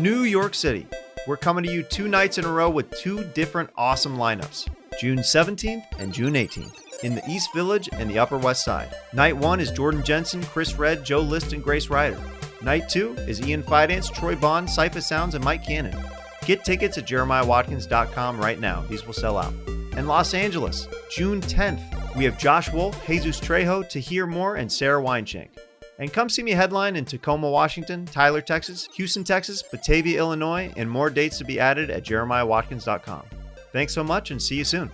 New York City. We're coming to you 2 nights in a row with 2 different awesome lineups, June 17th and June 18th, in the East Village and the Upper West Side. Night 1 is Jordan Jensen, Chris Redd, Joe List, and Grace Ryder. Night 2 is Ian Fidance, Troy Bond, Cypher Sounds, and Mike Cannon. Get tickets at jeremiahwatkins.com right now. These will sell out. And Los Angeles, June 10th, we have Josh Wolf, Jesus Trejo, Tahir Moore, and Sarah Weinshank. And come see me headline in Tacoma, Washington, Tyler, Texas, Houston, Texas, Batavia, Illinois, and more dates to be added at jeremiahwatkins.com. Thanks so much and see you soon.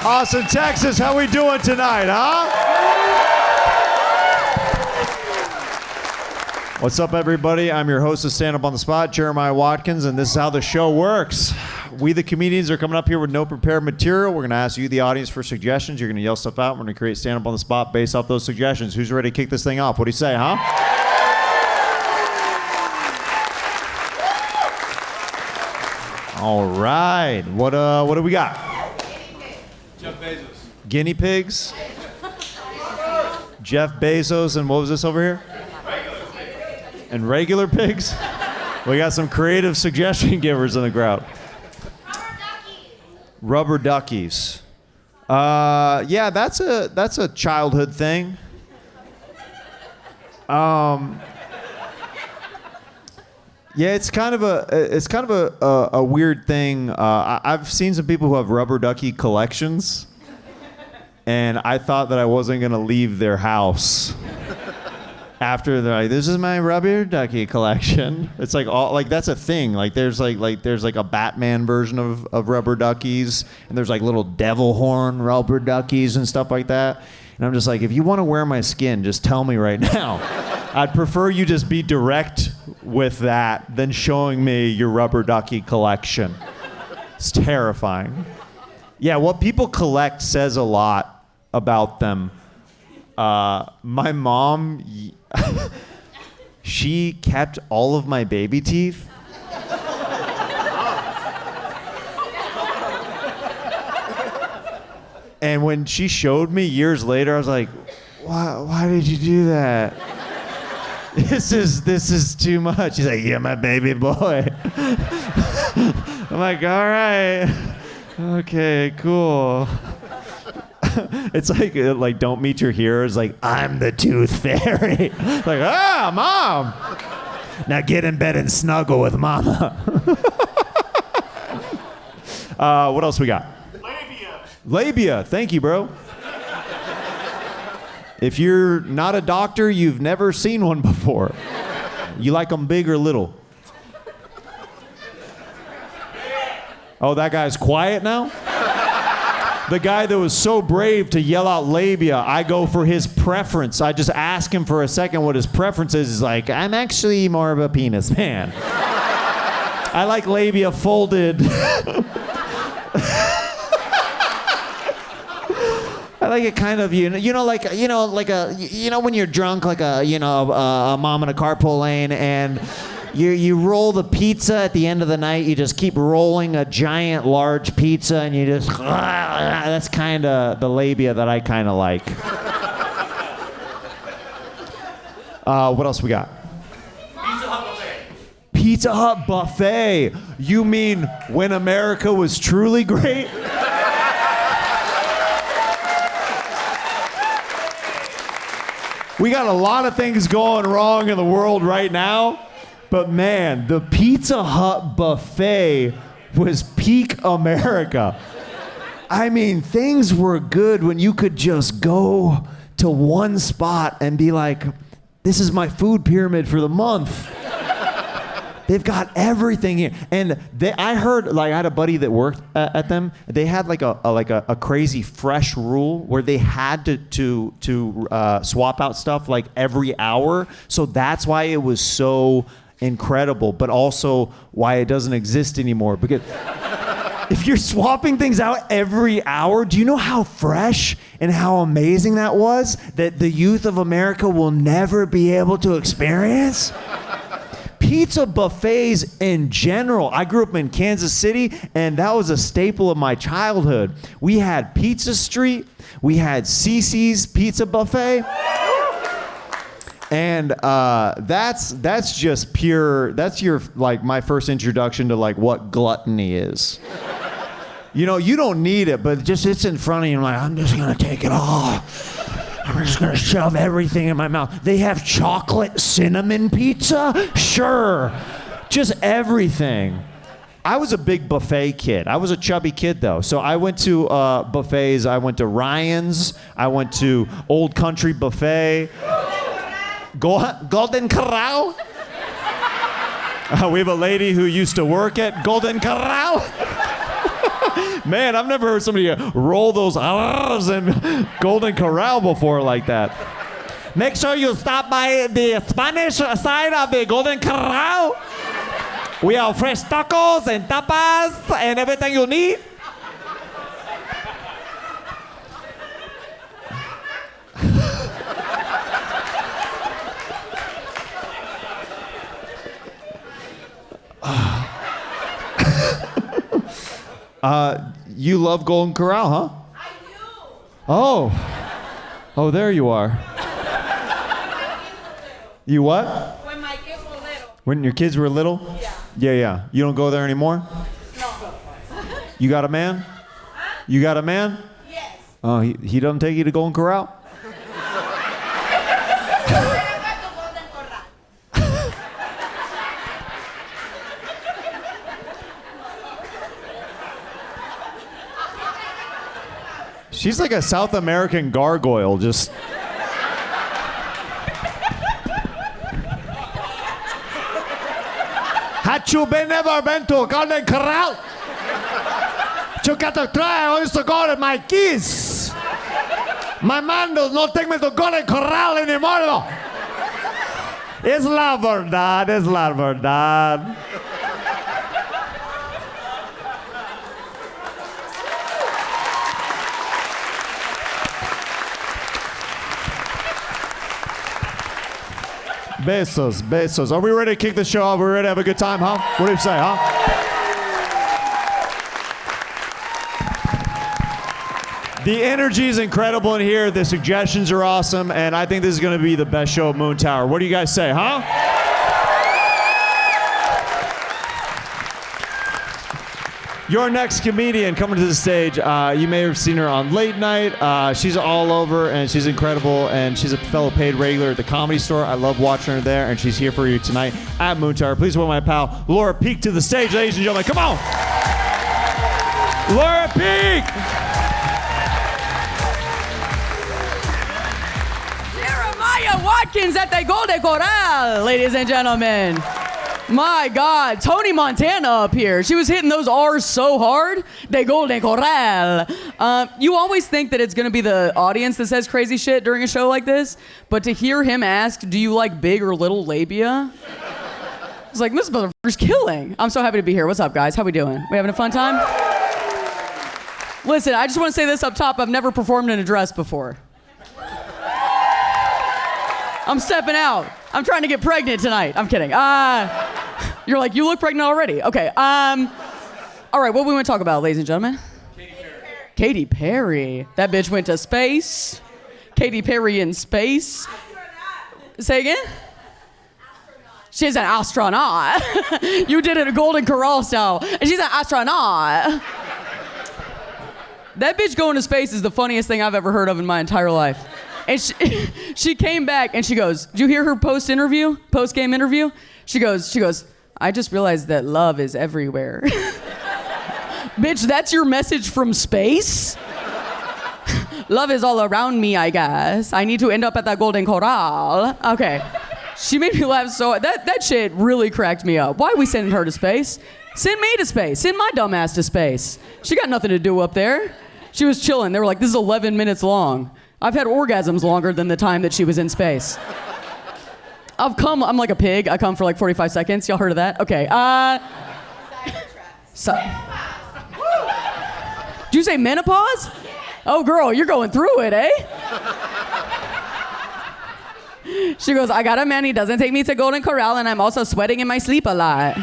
Austin, Texas, how we doing tonight, huh? What's up, everybody? I'm your host of Stand Up on the Spot, Jeremiah Watkins, and this is how the show works. We, the comedians, are coming up here with no prepared material. We're going to ask you, the audience, for suggestions. You're going to yell stuff out. We're going to create Stand Up on the Spot based off those suggestions. Who's ready to kick this thing off? What do you say, huh? All right. What do we got? Jeff Bezos. Guinea pigs? Jeff Bezos, and what was this over here? And regular pigs? We got some creative suggestion givers in the crowd. Rubber duckies. Yeah, that's a childhood thing. Yeah, it's kind of a weird thing. I've seen some people who have rubber ducky collections, and I thought that I wasn't gonna leave their house after they're like, "This is my rubber ducky collection." It's like that's a thing. Like there's a Batman version of rubber duckies, and there's like little devil horn rubber duckies and stuff like that. And I'm just like, if you want to wear my skin, just tell me right now. I'd prefer you just be direct with that than showing me your rubber ducky collection. It's terrifying. Yeah, what people collect says a lot about them. My mom, she kept all of my baby teeth. And when she showed me years later, I was like, why did you do that? This is too much. She's like, "Yeah, my baby boy." I'm like, "All right, okay, cool." It's like Don't Meet Your Heroes. Like, "I'm the tooth fairy." Like, Mom, now get in bed and snuggle with mama. What else we got? Labia, thank you, bro. If you're not a doctor, you've never seen one before. You like them big or little? Oh, that guy's quiet now? The guy that was so brave to yell out labia, I go for his preference. I just ask him for a second what his preference is. He's like, "I'm actually more of a penis man. I like labia folded." I like it kind of, when you're drunk, like a mom in a carpool lane, and you roll the pizza at the end of the night. You just keep rolling a giant, large pizza, and you just, that's kind of the labia that I kind of like. What else we got? Pizza Hut buffet. Pizza Hut buffet. You mean when America was truly great? We got a lot of things going wrong in the world right now, but man, the Pizza Hut buffet was peak America. I mean, things were good when you could just go to one spot and be like, "This is my food pyramid for the month." They've got everything here. And I heard, I had a buddy that worked at them. They had like a crazy fresh rule where they had to swap out stuff like every hour. So that's why it was so incredible, but also why it doesn't exist anymore. Because If you're swapping things out every hour, do you know how fresh and how amazing that was? That the youth of America will never be able to experience? Pizza buffets in general. I grew up in Kansas City, and that was a staple of my childhood. We had Pizza Street, we had Cece's Pizza Buffet. And that's just pure, that's your, like, my first introduction to, like, what gluttony is. You know, you don't need it, but just it's in front of you, and like, I'm just gonna take it all. I'm just gonna shove everything in my mouth. They have chocolate cinnamon pizza? Sure. Just everything. I was a big buffet kid. I was a chubby kid, though. So I went to buffets. I went to Ryan's. I went to Old Country Buffet. Golden Corral? We have a lady who used to work at Golden Corral. Man, I've never heard somebody roll those R's in Golden Corral before like that. Make sure you stop by the Spanish side of the Golden Corral. We have fresh tacos and tapas and everything you need. You love Golden Corral, huh? I do. Oh, there you are. You what? When my kids were little. When your kids were little? Yeah. Yeah. You don't go there anymore? No. You got a man? Huh? You got a man? Yes. Oh, he doesn't take you to Golden Corral? She's like a South American gargoyle, just. Had you never been to Golden Corral? You got to try. I used to go to my kids. My man does not take me to Golden Corral anymore, though. Es la verdad, es la verdad. Besos. Are we ready to kick the show off? Are we ready to have a good time, huh? What do you say, huh? The energy is incredible in here. The suggestions are awesome, and I think this is going to be the best show at Moon Tower. What do you guys say, huh? Your next comedian coming to the stage, you may have seen her on Late Night. She's all over, and she's incredible, and she's a fellow paid regular at the Comedy Store. I love watching her there, and she's here for you tonight at Moon Tower. Please welcome my pal, Laura Peak, to the stage, ladies and gentlemen. Come on! Laura Peak! Jeremiah Watkins at the Golden Corral, ladies and gentlemen. My God, Tony Montana up here. She was hitting those R's so hard. De Golden Corral. You always think that it's going to be the audience that says crazy shit during a show like this, but to hear him ask, do you like big or little labia? It's like, this motherfucker's killing. I'm so happy to be here. What's up, guys? How we doing? We having a fun time? Listen, I just want to say this up top. I've never performed in a dress before. I'm stepping out. I'm trying to get pregnant tonight. I'm kidding. You're like, you look pregnant already. Okay. All right, what we want to talk about, ladies and gentlemen? Katy Perry. That bitch went to space. Katy Perry in space. Say again? She's an astronaut. You did it a Golden Corral style. And she's an astronaut. That bitch going to space is the funniest thing I've ever heard of in my entire life. And she came back and she goes, did you hear her post-game interview? She goes, I just realized that love is everywhere. Bitch, that's your message from space? Love is all around me, I guess. I need to end up at that Golden Corral. Okay. She made me laugh so that shit really cracked me up. Why are we sending her to space? Send me to space. Send my dumb ass to space. She got nothing to do up there. She was chilling. They were like, this is 11 minutes long. I've had orgasms longer than the time that she was in space. I'm like a pig. I come for like 45 seconds. Y'all heard of that? Okay. you say menopause? Oh, girl, you're going through it, eh? She goes, I got a man, he doesn't take me to Golden Corral, and I'm also sweating in my sleep a lot.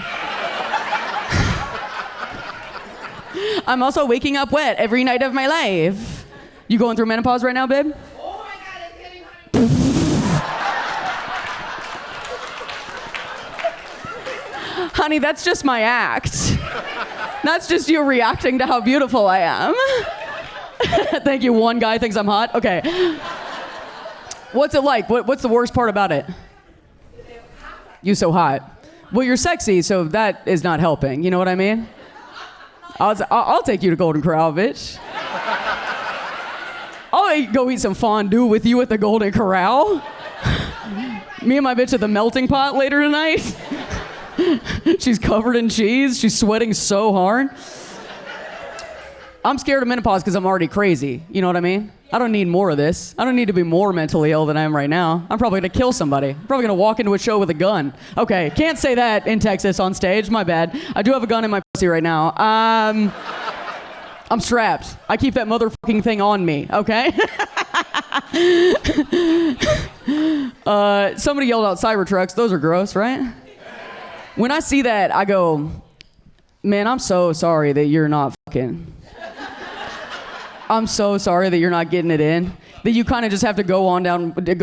I'm also waking up wet every night of my life. You going through menopause right now, babe? Oh my God, it's getting Honey, that's just my act. That's just you reacting to how beautiful I am. Thank you. One guy thinks I'm hot. Okay. What's it like? What's the worst part about it? You so hot. Well, you're sexy, so that is not helping. You know what I mean? I'll take you to Golden Corral, bitch. I'll go eat some fondue with you at the Golden Corral. Me and my bitch at the melting pot later tonight. She's covered in cheese. She's sweating so hard. I'm scared of menopause because I'm already crazy. You know what I mean? I don't need more of this. I don't need to be more mentally ill than I am right now. I'm probably going to kill somebody. I'm probably going to walk into a show with a gun. Okay, can't say that in Texas on stage. My bad. I do have a gun in my pussy right now. I'm strapped. I keep that motherfucking thing on me, okay? Somebody yelled out Cybertrucks. Those are gross, right? When I see that, I go, man, I'm so sorry that you're not fucking. I'm so sorry that you're not getting it in. That you kind of just have to go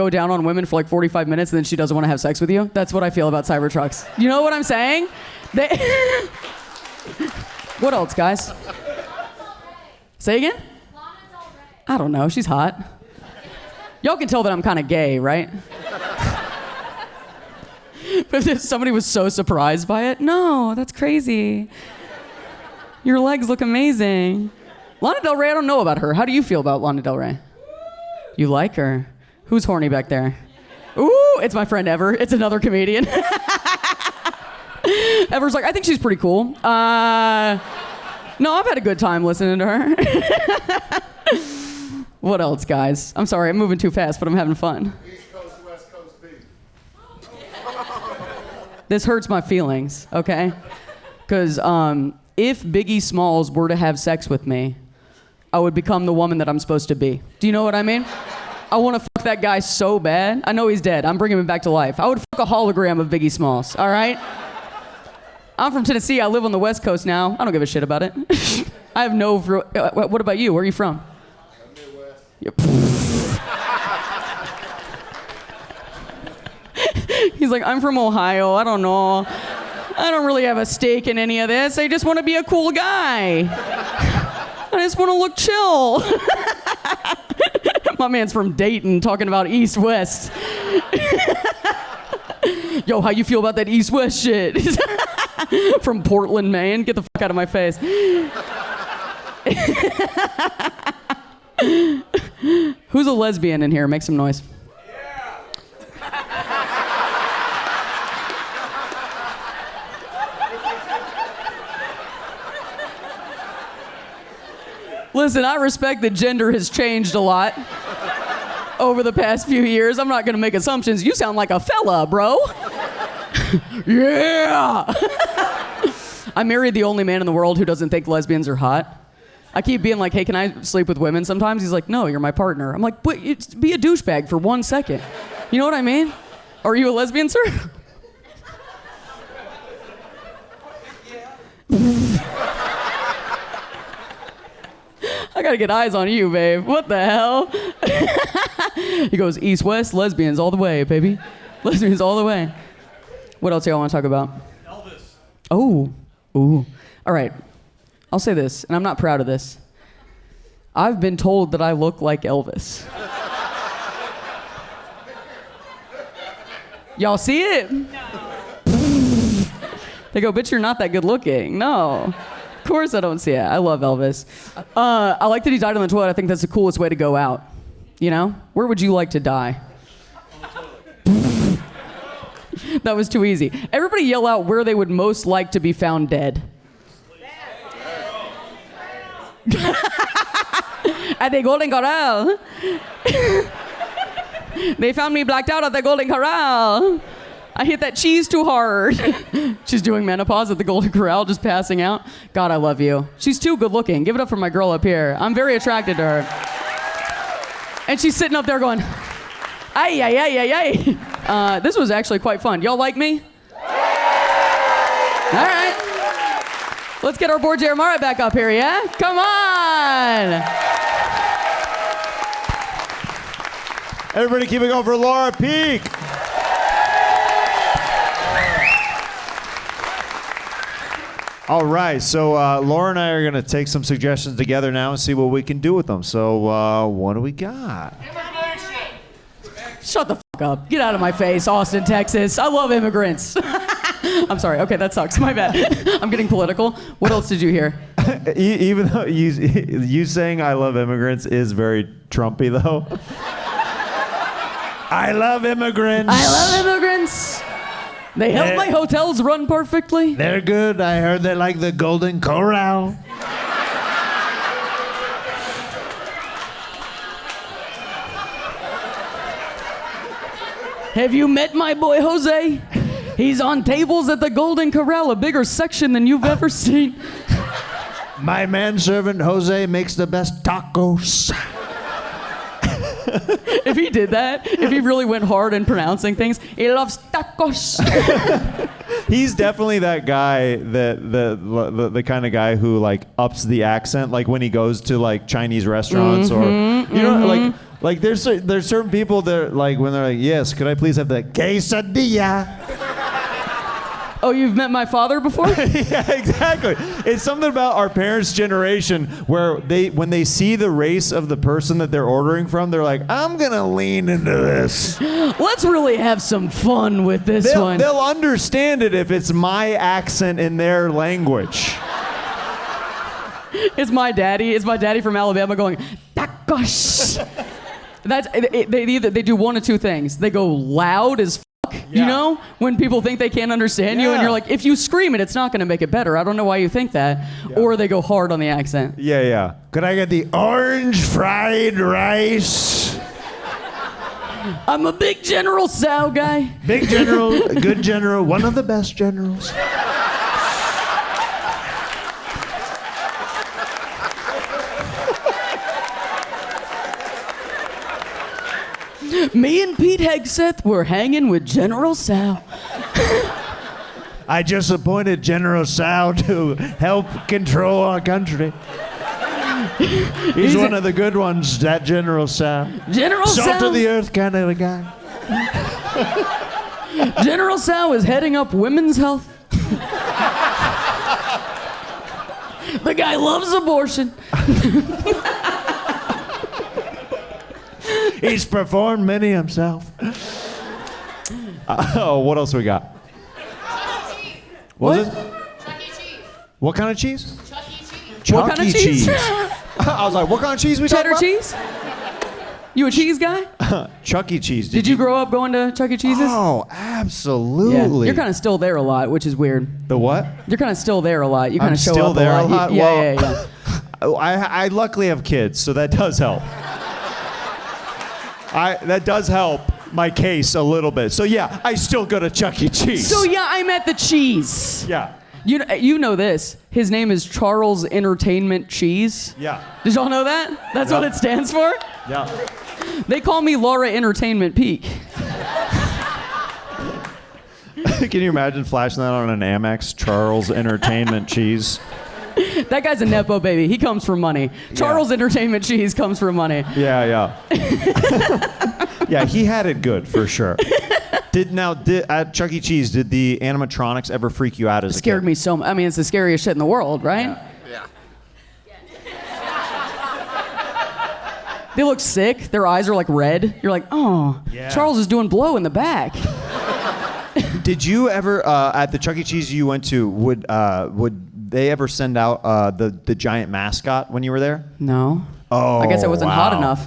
down on women for like 45 minutes and then she doesn't want to have sex with you. That's what I feel about Cybertrucks. You know what I'm saying? What else, guys? Say again? I don't know. She's hot. Y'all can tell that I'm kind of gay, right? But if somebody was so surprised by it, no, that's crazy. Your legs look amazing. Lana Del Rey, I don't know about her. How do you feel about Lana Del Rey? You like her? Who's horny back there? Ooh, it's my friend Ever. It's another comedian. Ever's like, I think she's pretty cool. No, I've had a good time listening to her. What else, guys? I'm sorry, I'm moving too fast, but I'm having fun. East Coast, West Coast beef. This hurts my feelings, okay? Because if Biggie Smalls were to have sex with me, I would become the woman that I'm supposed to be. Do you know what I mean? I want to fuck that guy so bad. I know he's dead. I'm bringing him back to life. I would fuck a hologram of Biggie Smalls, all right? I'm from Tennessee. I live on the West Coast now. I don't give a shit about it. I have no... What about you? Where are you from? Midwest. He's like, I'm from Ohio. I don't know. I don't really have a stake in any of this. I just want to be a cool guy. I just want to look chill. My man's from Dayton talking about East-West. Yo, how you feel about that East-West shit? From Portland, Maine. Get the fuck out of my face. Who's a lesbian in here? Make some noise. Listen, I respect that gender has changed a lot over the past few years. I'm not going to make assumptions. You sound like a fella, bro. Yeah! I married the only man in the world who doesn't think lesbians are hot. I keep being like, hey, can I sleep with women sometimes? He's like, no, you're my partner. I'm like, but be a douchebag for 1 second. You know what I mean? Are you a lesbian, sir? I gotta get eyes on you, babe. What the hell? He goes, East-West, lesbians all the way, baby. Lesbians all the way. What else do y'all want to talk about? Elvis. Oh. Ooh. All right. I'll say this, and I'm not proud of this. I've been told that I look like Elvis. Y'all see it? No. They go, bitch, you're not that good looking. No. Of course I don't see it. I love Elvis. I like that he died on the toilet. I think that's the coolest way to go out. You know? Where would you like to die? That was too easy. Everybody yell out where they would most like to be found dead. At the Golden Corral. They found me blacked out at the Golden Corral. I hit that cheese too hard. She's doing menopause at the Golden Corral, just passing out. God, I love you. She's too good looking. Give it up for my girl up here. I'm very attracted to her. And she's sitting up there going, ay, ay, ay, ay, ay. This was actually quite fun. Y'all like me? All right. Let's get our boy Jeremiah back up here, yeah? Come on. Everybody keep it going for Laura Peak. All right, so Laura and I are going to take some suggestions together now and see what we can do with them. So what do we got? Shut the fuck up. Get out of my face, Austin, Texas. I love immigrants. I'm sorry. Okay, that sucks. My bad. I'm getting political. What else did you hear? Even though you saying I love immigrants is very Trumpy, though. I love immigrants. I love immigrants. They help my hotels run perfectly. They're good. I heard they like the Golden Corral. Have you met my boy Jose? He's on tables at the Golden Corral, a bigger section than you've ever seen. My manservant Jose makes the best tacos. If he did that, if he really went hard in pronouncing things, he loves tacos. He's definitely that guy, the kind of guy who like ups the accent, like when he goes to like Chinese restaurants or you know like there's certain people that like when they're like, yes, could I please have the quesadilla? Oh, you've met my father before? Yeah, exactly. It's something about our parents' generation where when they see the race of the person that they're ordering from, they're like, I'm gonna lean into this. Let's really have some fun with this one. They'll understand it if it's my accent in their language. It's my daddy from Alabama going, tacos. They do one of two things. They go loud as you know, when people think they can't understand you, and you're like, if you scream it, it's not going to make it better. I don't know why you think that. Yeah. Or they go hard on the accent. Yeah. Could I get the orange fried rice? I'm a big General Tso guy. Big general, a good general, one of the best generals. Me and Pete Hegseth were hanging with General Tso. I just appointed General Tso to help control our country. He's one of the good ones, that General Tso. General Tso. Salt of the earth kind of a guy. General Tso is heading up women's health. The guy loves abortion. He's performed many himself. What else we got? What was it? Chuck E. Cheese. What kind of cheese? Chuck E. Cheese. Chuck What kind E. of cheese? Cheese. I was like, what kind of cheese we talking Cheddar about? cheese? You a cheese guy? Chuck E. Cheese. Did you grow up going to Chuck E. Cheese's? Oh, absolutely. You're kind of still there a lot, which is weird. The what? You're kind of still there a lot. You kind I'm of show still up there a a lot? lot. Well, Yeah. I luckily have kids, so that does help. That does help my case a little bit. So yeah, I still go to Chuck E. Cheese. So yeah, I'm at the cheese. Yeah. You know this. His name is Charles Entertainment Cheese. Yeah. Did y'all know that? That's what it stands for? Yeah. They call me Laura Entertainment Peak. Can you imagine flashing that on an Amex? Charles Entertainment Cheese. That guy's a Nepo baby. He comes from money. Charles Entertainment Cheese comes from money. Yeah. Yeah, he had it good for sure. At Chuck E. Cheese, did the animatronics ever freak you out as a kid? Scared me so much. I mean, it's the scariest shit in the world, right? Yeah. They look sick. Their eyes are like red. You're like, oh, Yeah. Charles is doing blow in the back. Did you ever at the Chuck E. Cheese you went to? Would they ever send out the giant mascot when you were there? No. Oh, I guess it wasn't hot enough.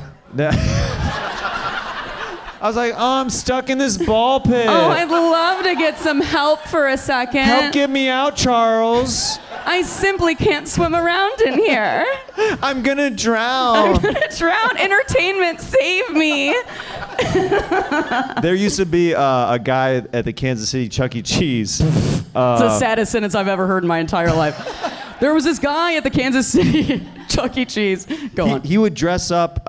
I was like, oh, I'm stuck in this ball pit. Oh, I'd love to get some help for a second. Help get me out, Charles. I simply can't swim around in here. I'm gonna drown. I'm gonna drown. Entertainment, save me. There used to be a guy at the Kansas City Chuck E. Cheese. It's the saddest sentence I've ever heard in my entire life. There was this guy at the Kansas City Chuck E. Cheese. Go on. He would dress up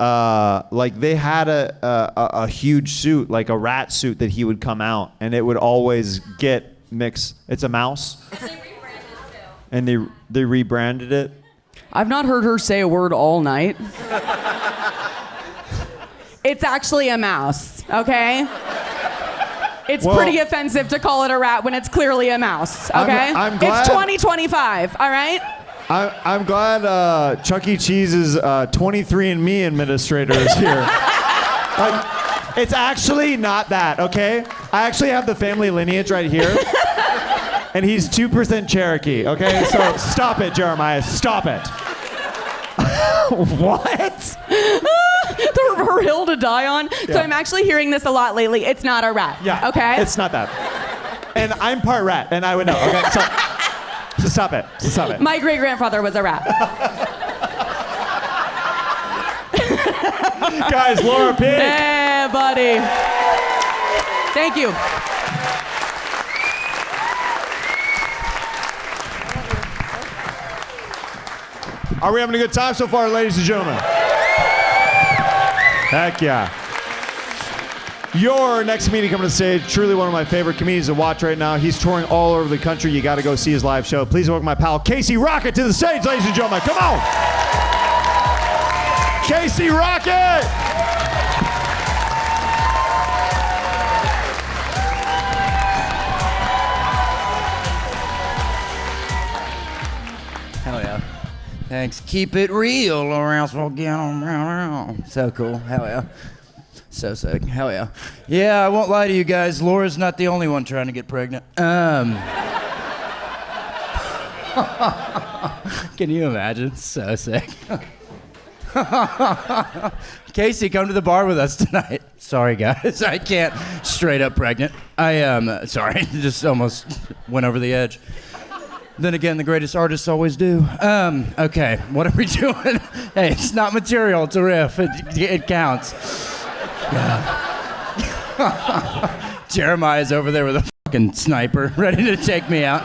like they had a huge suit, like a rat suit that he would come out, and it would always get mixed. It's a mouse. And they rebranded it. I've not heard her say a word all night. It's actually a mouse, okay? It's pretty offensive to call it a rat when it's clearly a mouse, okay? I'm glad, it's 2025, all right? I'm glad Chuck E. Cheese's 23andMe administrator is here. Like, it's actually not that, okay? I actually have the family lineage right here. And he's 2% Cherokee, okay? So stop it, Jeremiah, stop it. What? Her hill to die on. Yeah. So I'm actually hearing this a lot lately. It's not a rat. Yeah. Okay? It's not that. And I'm part rat, and I would know, okay? So stop it. Stop it. My great-grandfather was a rat. Guys, Laura Pig. Hey, buddy. Thank you. Are we having a good time so far, ladies and gentlemen? Heck yeah. Your next comedian coming to the stage, truly one of my favorite comedians to watch right now. He's touring all over the country. You got to go see his live show. Please welcome my pal Casey Rocket to the stage, ladies and gentlemen. Come on. Casey Rocket. Hell yeah. Thanks. Keep it real or else we'll get on. So cool. Hell yeah. So sick. Hell yeah. Yeah, I won't lie to you guys. Laura's not the only one trying to get pregnant. Can you imagine? So sick. Casey, come to the bar with us tonight. Sorry, guys. I can't. Straight up pregnant. I am. Sorry. Just almost went over the edge. Then again, the greatest artists always do. Okay, what are we doing? Hey, it's not material, it's a riff. It counts. Yeah. Jeremiah's over there with a fucking sniper, ready to take me out.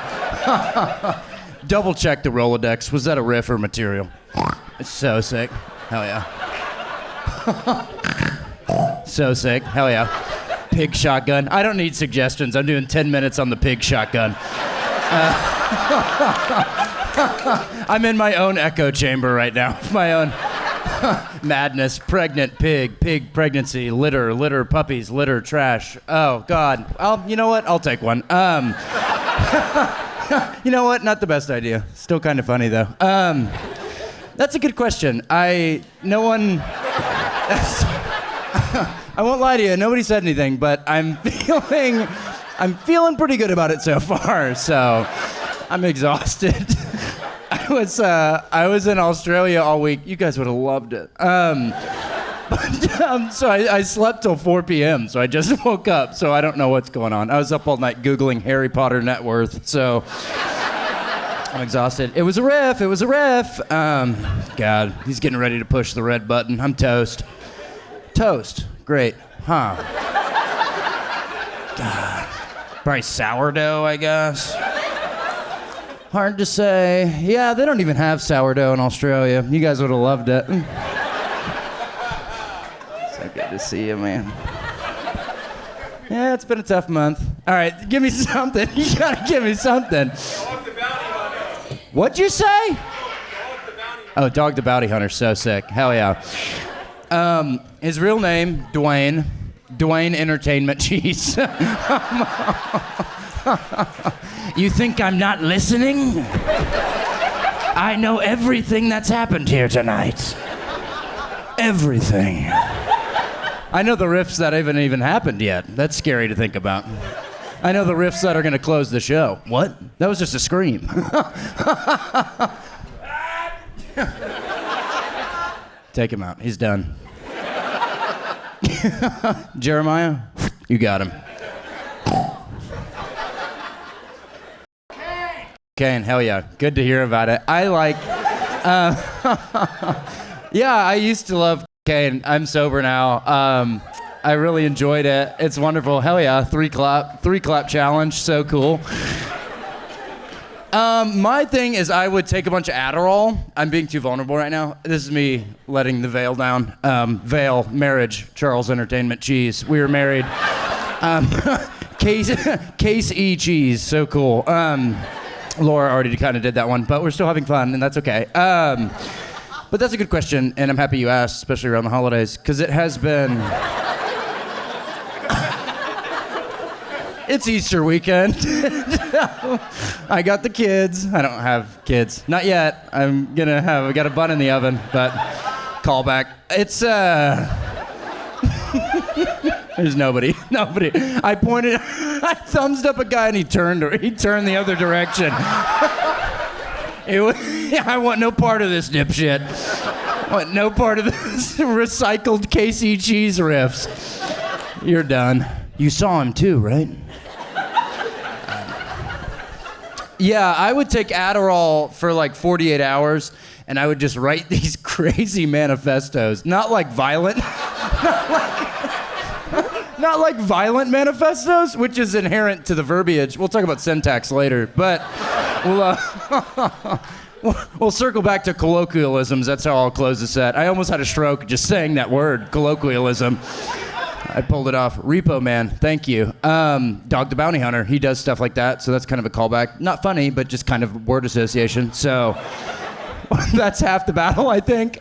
Double check the Rolodex. Was that a riff or material? It's so sick. Hell yeah. So sick. Hell yeah. Pig shotgun. I don't need suggestions. I'm doing 10 minutes on the pig shotgun. I'm in my own echo chamber right now. My own madness. Pregnant pig, pig pregnancy, litter, puppies, litter, trash. Oh God. You know what? I'll take one. You know what? Not the best idea. Still kind of funny though. That's a good question. I won't lie to you. Nobody said anything, but I'm feeling pretty good about it so far. So I'm exhausted. I was in Australia all week. You guys would have loved it. So I slept till 4 p.m. So I just woke up. So I don't know what's going on. I was up all night Googling Harry Potter net worth. So I'm exhausted. It was a riff. God, he's getting ready to push the red button. I'm toast. Toast. Great. Huh. God. Probably sourdough, I guess. Hard to say. Yeah, they don't even have sourdough in Australia. You guys would have loved it. So good to see you, man. Yeah, it's been a tough month. All right, give me something. You gotta give me something. Dog the bounty hunter. What'd you say? Dog the bounty hunter. Oh, Dog the Bounty Hunter, so sick. Hell yeah. His real name, Dwayne. Dwayne Entertainment Cheese. You think I'm not listening? I know everything that's happened here tonight. Everything. I know the riffs that haven't even happened yet. That's scary to think about. I know the riffs that are going to close the show. What? That was just a scream. Take him out. He's done. Jeremiah, you got him. Kane, hell yeah. Good to hear about it. I like, yeah, I used to love Kane. I'm sober now. I really enjoyed it. It's wonderful. Hell yeah, three clap challenge. So cool. My thing is I would take a bunch of Adderall. I'm being too vulnerable right now. This is me letting the veil down. Veil, marriage, Charles Entertainment, cheese. We were married. Case E cheese, so cool. Laura already kind of did that one, but we're still having fun, and that's okay. But that's a good question, and I'm happy you asked, especially around the holidays, because it has been... It's Easter weekend. I got the kids. I don't have kids. Not yet. I got a bun in the oven, but callback. It's, there's nobody. I thumbs up a guy and he turned the other direction. I want no part of this dipshit. I want no part of this recycled Casey cheese riffs. You're done. You saw him too, right? Yeah, I would take Adderall for like 48 hours and I would just write these crazy manifestos. Not like violent. Not like violent manifestos, which is inherent to the verbiage. We'll talk about syntax later, but we'll circle back to colloquialisms. That's how I'll close the set. I almost had a stroke just saying that word, colloquialism. I pulled it off. Repo Man, thank you. Dog the Bounty Hunter, he does stuff like that, so that's kind of a callback. Not funny, but just kind of word association. So that's half the battle, I think.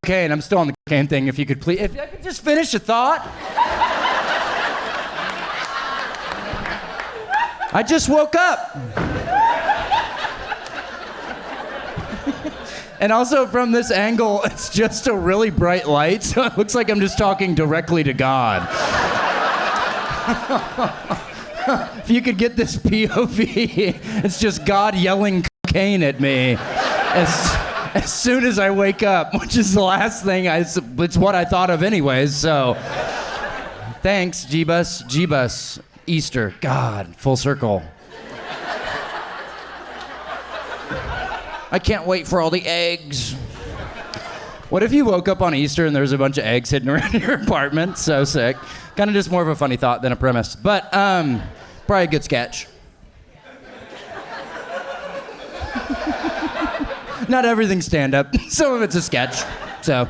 Okay, and I'm still on the cocaine thing. If I could just finish a thought. I just woke up. And also from this angle, it's just a really bright light, so it looks like I'm just talking directly to God. If you could get this POV, it's just God yelling cocaine at me as soon as I wake up, which is the last thing it's what I thought of anyways, so. Thanks, G-Bus, Easter, God, full circle. I can't wait for all the eggs. What if you woke up on Easter and there was a bunch of eggs hidden around your apartment? So sick. Kind of just more of a funny thought than a premise. But probably a good sketch. Not everything's stand-up. Some of it's a sketch. So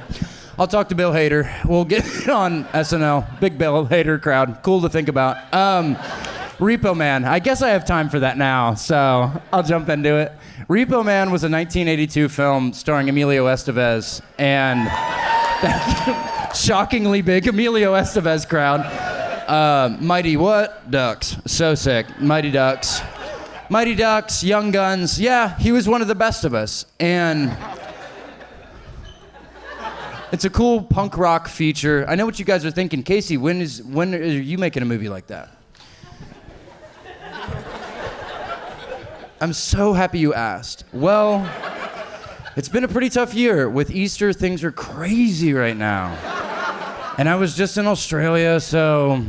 I'll talk to Bill Hader. We'll get on SNL. Big Bill Hader crowd. Cool to think about. Repo Man. I guess I have time for that now, so I'll jump into it. Repo Man was a 1982 film starring Emilio Estevez and shockingly big Emilio Estevez crowd. Mighty what? Ducks. So sick. Mighty Ducks. Mighty Ducks, Young Guns. Yeah, he was one of the best of us. And it's a cool punk rock feature. I know what you guys are thinking. Casey, when are you making a movie like that? I'm so happy you asked. Well, it's been a pretty tough year. With Easter, things are crazy right now. And I was just in Australia, so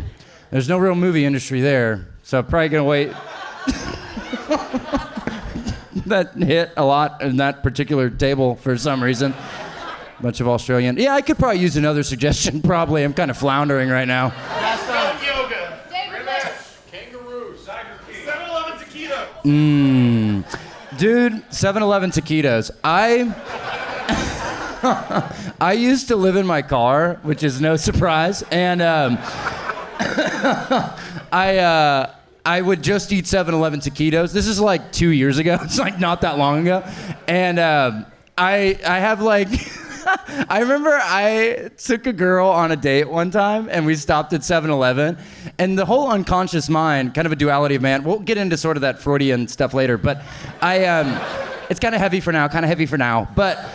there's no real movie industry there. So I'm probably gonna wait. That hit a lot in that particular table for some reason. Bunch of Australian. Yeah, I could probably use another suggestion, probably. I'm kind of floundering right now. Yoga. Relax. Kangaroo. Tiger King. 7-Eleven taquitos. Dude, 7-Eleven taquitos. I used to live in my car, which is no surprise, and I would just eat 7-Eleven taquitos. This is like 2 years ago. It's like not that long ago, and I have like. I remember I took a girl on a date one time and we stopped at 7-Eleven, and the whole unconscious mind, kind of a duality of man, we'll get into sort of that Freudian stuff later, but it's kind of heavy for now, but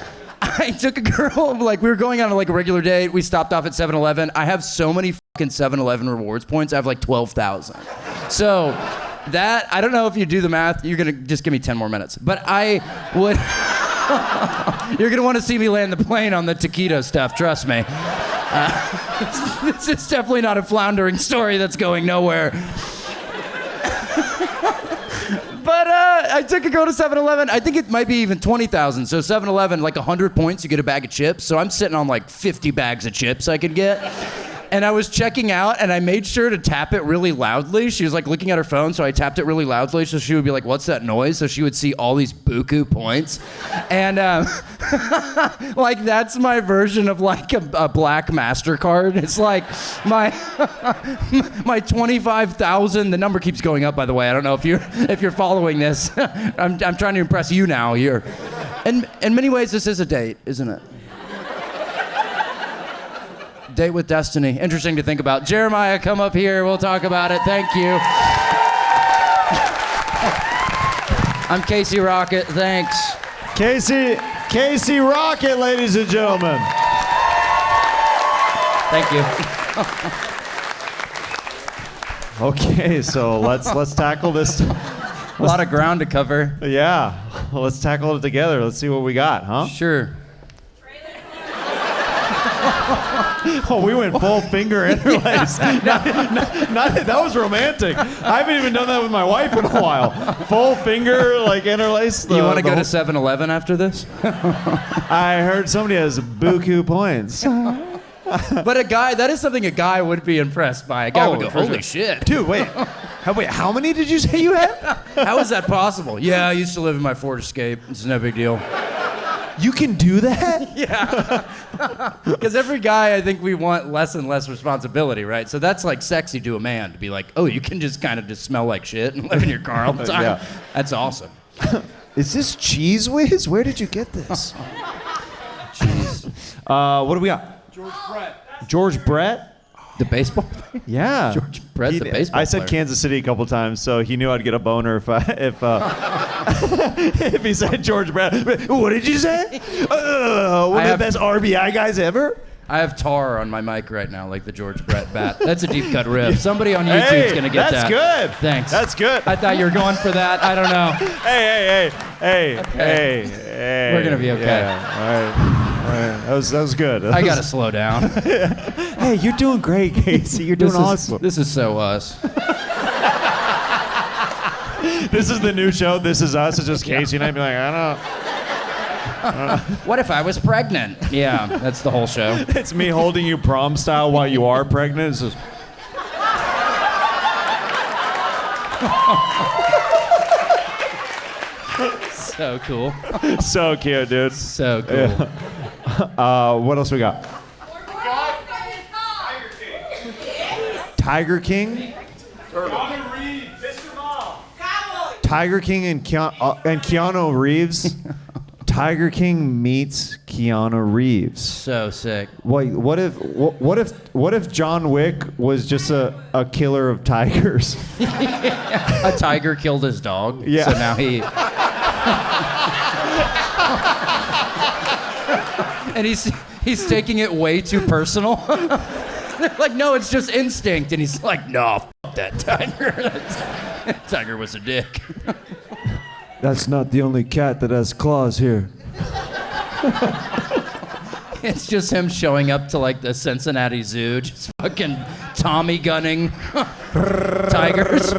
I took a girl, like we were going on like a regular date, we stopped off at 7-Eleven. I have so many fucking 7-Eleven rewards points, I have like 12,000. So that, I don't know if you do the math, you're gonna just give me 10 more minutes, but I would... You're gonna want to see me land the plane on the taquito stuff, trust me. This is definitely not a floundering story that's going nowhere. But I took a girl to 7-Eleven. I think it might be even 20,000. So 7-Eleven, like 100 points, you get a bag of chips. So I'm sitting on like 50 bags of chips I could get. And I was checking out, and I made sure to tap it really loudly. She was like looking at her phone, so I tapped it really loudly, so she would be like, "What's that noise?" So she would see all these buku points, and like that's my version of like a black MasterCard. It's like my my 25,000. The number keeps going up, by the way. I don't know if you're following this. I'm trying to impress you now here. And in many ways, this is a date, isn't it? Date with destiny. Interesting to think about. Jeremiah, come up here. We'll talk about it. Thank you. I'm Casey Rocket. Thanks. Casey Rocket, ladies and gentlemen. Thank you. Okay, so let's tackle this. A lot of ground to cover. Yeah, well, let's tackle it together. Let's see what we got, huh? Sure. Oh, we went full finger interlace. That was romantic. I haven't even done that with my wife in a while. Full finger, like interlace. You want to go to 7-Eleven after this? I heard somebody has buku points. But a guy, that is something a guy would be impressed by. A guy would go, for holy sure. shit. Dude, wait, how many did you say you had? How is that possible? Yeah, I used to live in my Ford Escape. It's no big deal. You can do that? Yeah. Because every guy, I think we want less and less responsibility, right? So that's like sexy to a man to be like, oh, you can just kind of just smell like shit and live in your car all the time. Yeah. That's awesome. Is this Cheese Whiz? Where did you get this? Jeez. What do we got? George Brett? The baseball player? Yeah. George Brett, the baseball I said player. Kansas City a couple times, so he knew I'd get a boner if if he said George Brett. What did you say? One of the best RBI guys ever? I have tar on my mic right now, like the George Brett bat. That's a deep cut riff. Somebody on YouTube's gonna get that. That's good. Thanks. That's good. I thought you were going for that. I don't know. Hey. We're gonna be okay. Yeah, all right. That was good. I gotta slow down. Hey, you're doing great, Casey. You're doing awesome. This is so us. This is the new show. This is us. It's just Casey and I'd be like, I don't know. What if I was pregnant? Yeah, that's the whole show. It's me holding you prom style while you are pregnant. It's just... So cool. So cute, dude. So cool. What else we got? Tiger King? Tiger King and Keanu Reeves? Tiger King meets Keanu Reeves. So sick. Wait, what if John Wick was just a killer of tigers? A tiger killed his dog. Yeah. So now he. And he's taking it way too personal. They're like, no, it's just instinct. And he's like, no, f that tiger. That tiger was a dick. That's not the only cat that has claws here. It's just him showing up to like the Cincinnati Zoo, just fucking Tommy gunning tigers.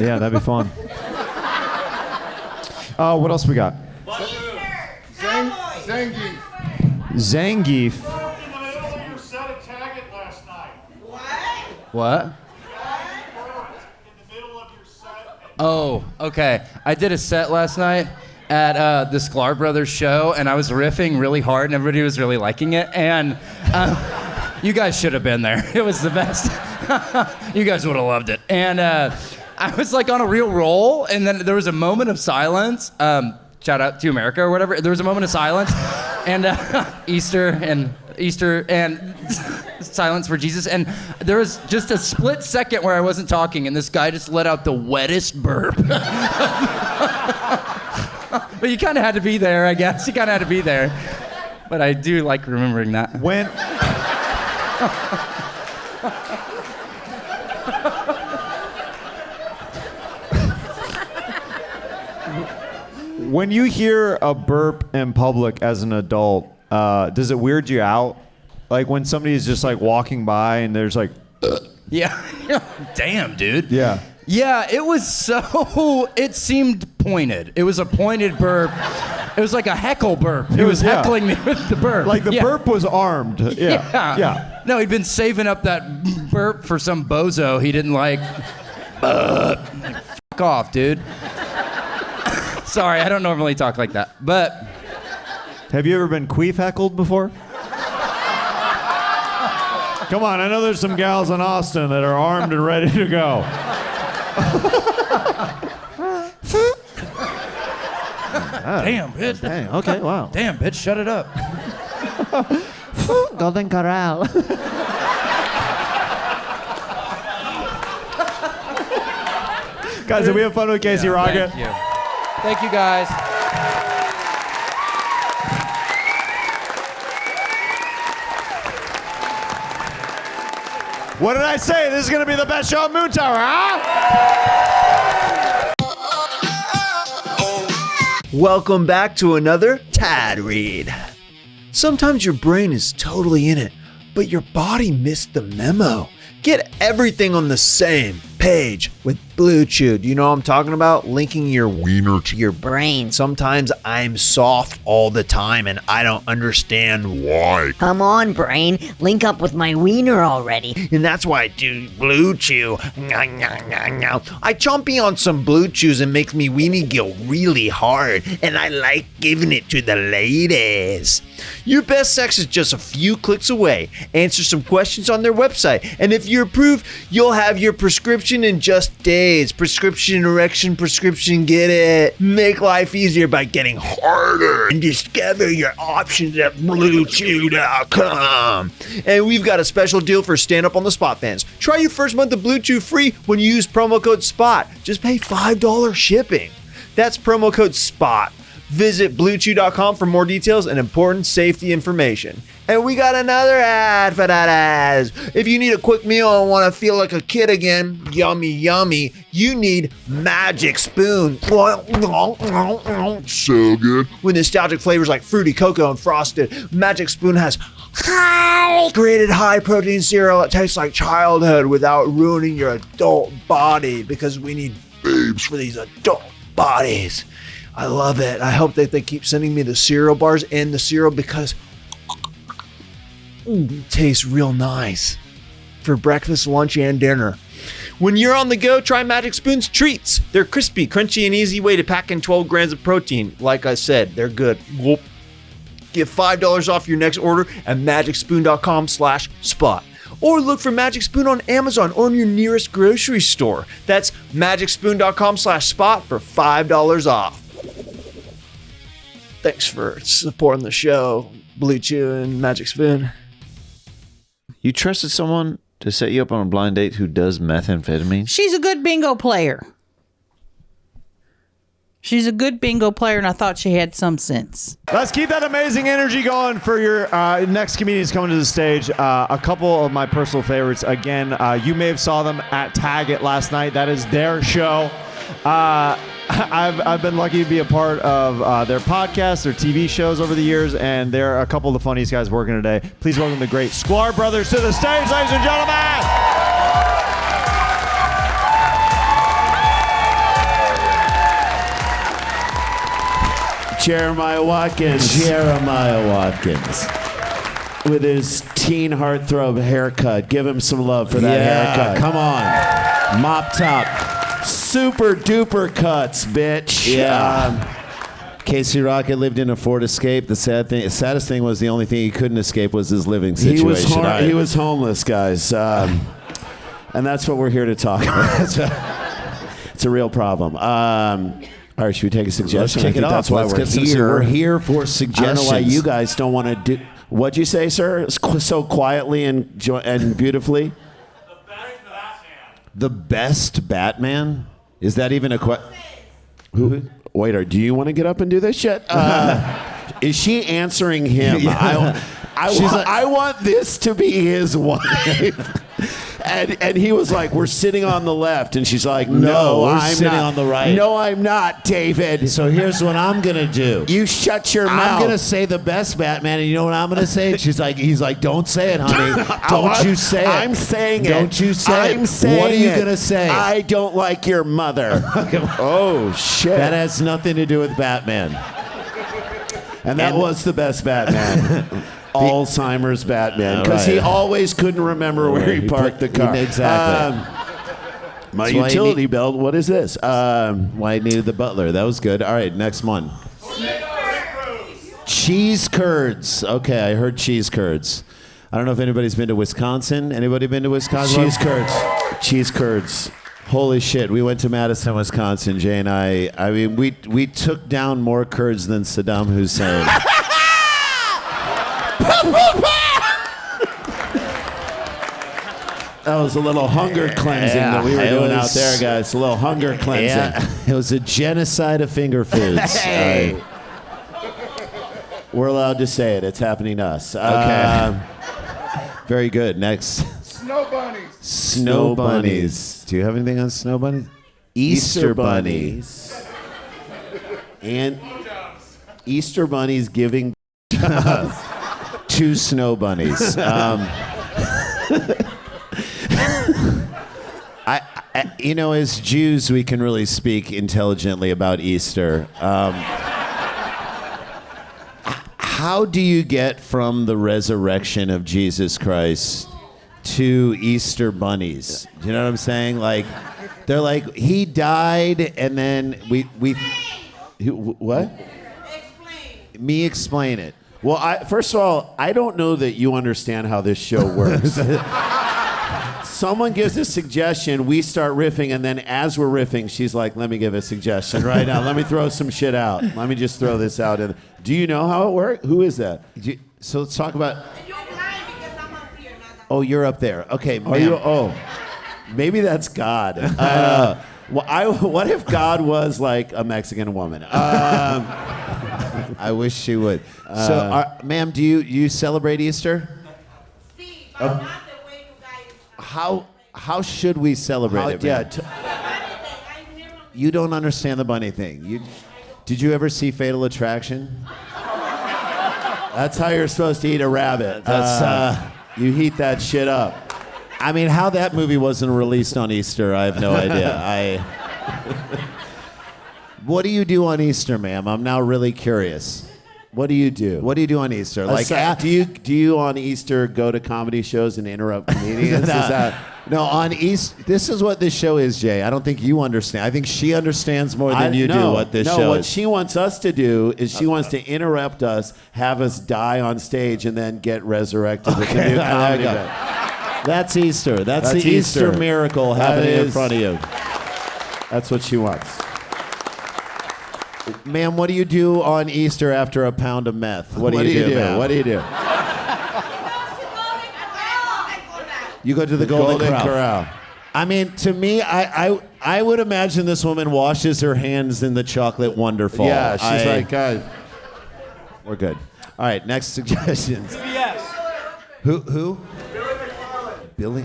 Yeah, that'd be fun. What else we got? Zangief. Zangief. You set a target last night. What? In the middle of your set. Oh, okay. I did a set last night at the Sklar Bros show, and I was riffing really hard, and everybody was really liking it. And you guys should have been there. It was the best. You guys would have loved it. And I was like on a real roll, and then there was a moment of silence. Shout out to America or whatever. There was a moment of silence, and Easter and silence for Jesus. And there was just a split second where I wasn't talking, and this guy just let out the wettest burp. But you kind of had to be there, I guess. You kind of had to be there. But I do like remembering that. When you hear a burp in public as an adult, does it weird you out? Like when somebody is just like walking by and there's like, Yeah. Damn, dude. yeah. Yeah, it was so. It seemed pointed. It was a pointed burp. It was like a heckle burp. He was heckling me with the burp. Like the burp was armed. Yeah. No, he'd been saving up that burp for some bozo he didn't like. Like, fuck off, dude. Sorry, I don't normally talk like that, but. Have you ever been queef heckled before? Come on, I know there's some gals in Austin that are armed and ready to go. Damn, bitch. Dang, okay, wow. Damn, bitch, shut it up. Golden Corral. Guys, did we have fun with Casey Rocket? Thank you. Thank you, guys. What did I say? This is going to be the best show at Moon Tower, huh? Welcome back to another Tad Read. Sometimes your brain is totally in it, but your body missed the memo. Get everything on the same page with Blue Chew. Do you know what I'm talking about? Linking your wiener to your brain. Sometimes I'm soft all the time and I don't understand why. Come on, brain. Link up with my wiener already. And that's why I do Blue Chew. I chompy on some Blue Chews and makes me weenie go really hard. And I like giving it to the ladies. Your best sex is just a few clicks away. Answer some questions on their website. And if you're approved, you'll have your prescription in just days. Prescription erection, prescription, get it. Make life easier by getting harder. And discover your options at BlueChew.com. And we've got a special deal for Stand-Up on the Spot fans. Try your first month of Blue Chew free when you use promo code SPOT. Just pay $5 shipping. That's promo code SPOT. Visit BlueChew.com for more details and important safety information. And we got another ad for that ass. If you need a quick meal and want to feel like a kid again, yummy, yummy, you need Magic Spoon. So good. With nostalgic flavors like fruity cocoa and frosted, Magic Spoon has created high-protein cereal that tastes like childhood without ruining your adult body, because we need babes for these adult bodies. I love it. I hope that they keep sending me the cereal bars and the cereal, because it tastes real nice for breakfast, lunch, and dinner. When you're on the go, try Magic Spoon's treats. They're crispy, crunchy, and easy way to pack in 12 grams of protein. Like I said, they're good. Whoop. Get $5 off your next order at magicspoon.com/spot. Or look for Magic Spoon on Amazon or in your nearest grocery store. That's magicspoon.com/spot for $5 off. Thanks for supporting the show, Blue Chew and Magic Spoon. You trusted someone to set you up on a blind date who does methamphetamine? She's a good bingo player. She's a good bingo player, and I thought she had some sense. Let's keep that amazing energy going for your next comedians coming to the stage. A couple of my personal favorites. Again, you may have saw them at Tag It last night. That is their show. I've been lucky to be a part of their podcasts, their TV shows over the years, and they're a couple of the funniest guys working today. Please welcome the great Sklar Brothers to the stage, ladies and gentlemen. Jeremiah Watkins. With his teen heartthrob haircut. Give him some love for that haircut. Come on. Mop top. Super duper cuts, bitch. Yeah. Casey Rocket lived in a Ford Escape. The saddest thing was the only thing he couldn't escape was his living situation. He was homeless, guys. And that's what we're here to talk about. It's a real problem. All right, should we take a suggestion? Let's kick it off. That's why we're here. We're here for suggestions. I don't know why you guys don't want to do. What'd you say, sir? So quietly and beautifully. The best Batman? Is that even a question? Wait, do you want to get up and do this shit? Is she answering him? Yeah. I want this to be his wife. And he was like, we're sitting on the left. And she's like, no, we're I'm sitting not. on the right. No, I'm not, David. So here's what I'm gonna do. You shut your mouth. I'm gonna say the best Batman, and you know what I'm gonna say? He's like, don't say it, honey. Don't you say it. I'm saying it. Don't you say it. I'm saying What are you it. gonna say? I don't like your mother. Oh, shit. That has nothing to do with Batman. And that was the best Batman. Alzheimer's Batman. Because he always couldn't remember where he parked the car. Exactly. My That's why he utility belt, what is this? Why he needed the butler. That was good. All right, next one. Cheese curds. Okay, I heard cheese curds. I don't know if anybody's been to Wisconsin. Anybody been to Wisconsin? Cheese curds. Cheese curds. Holy shit, we went to Madison, Wisconsin, Jay and I. I mean, we took down more kurds than Saddam Hussein. That was a little hunger cleansing that we were doing out there, guys. A little hunger cleansing. Yeah, it was a genocide of finger foods. Hey. We're allowed to say it. It's happening to us. Okay. Very good. Next. Snow bunnies. Snow bunnies. Do you have anything on snow bunnies? Easter bunnies. And Easter bunnies giving Two snow bunnies. You know, as Jews, we can really speak intelligently about Easter. How do you get from the resurrection of Jesus Christ to Easter bunnies? Do you know what I'm saying? Like, they're like, he died, and then we what? Me explain it. Well, first of all, I don't know that you understand how this show works. Someone gives a suggestion, we start riffing, and then as we're riffing, she's like, let me give a suggestion right now. Let me throw some shit out. Let me just throw this out. And do you know how it works? Who is that? So let's talk about... You're blind because I'm up here, not Oh, you're up there. Okay, Are you? Oh, maybe that's God. What if God was like a Mexican woman? I wish she would. Ma'am, do you celebrate Easter? See, but not the way you guys. How should we celebrate it, ma'am? You don't understand the bunny thing. Did you ever see Fatal Attraction? That's how you're supposed to eat a rabbit. You heat that shit up. I mean, how that movie wasn't released on Easter, I have no idea. What do you do on Easter, ma'am? I'm now really curious. What do you do? What do you do on Easter? Do you on Easter go to comedy shows and interrupt comedians? No, on Easter, this is what this show is, Jay. I don't think you understand. I think she understands more than you do what this show what is. she wants us to do is she wants to interrupt us, have us die on stage, and then get resurrected with a new comedy bit. That's Easter. That's the Easter miracle happening in front of you. That's what she wants. Ma'am, what do you do on Easter after a pound of meth? What do you do? Ma'am? What do you do? You go to the Golden Corral. I mean, to me, I would imagine this woman washes her hands in the chocolate wonderful. Yeah, she's like, we're good. All right, next suggestions. Yes. Who? Billy?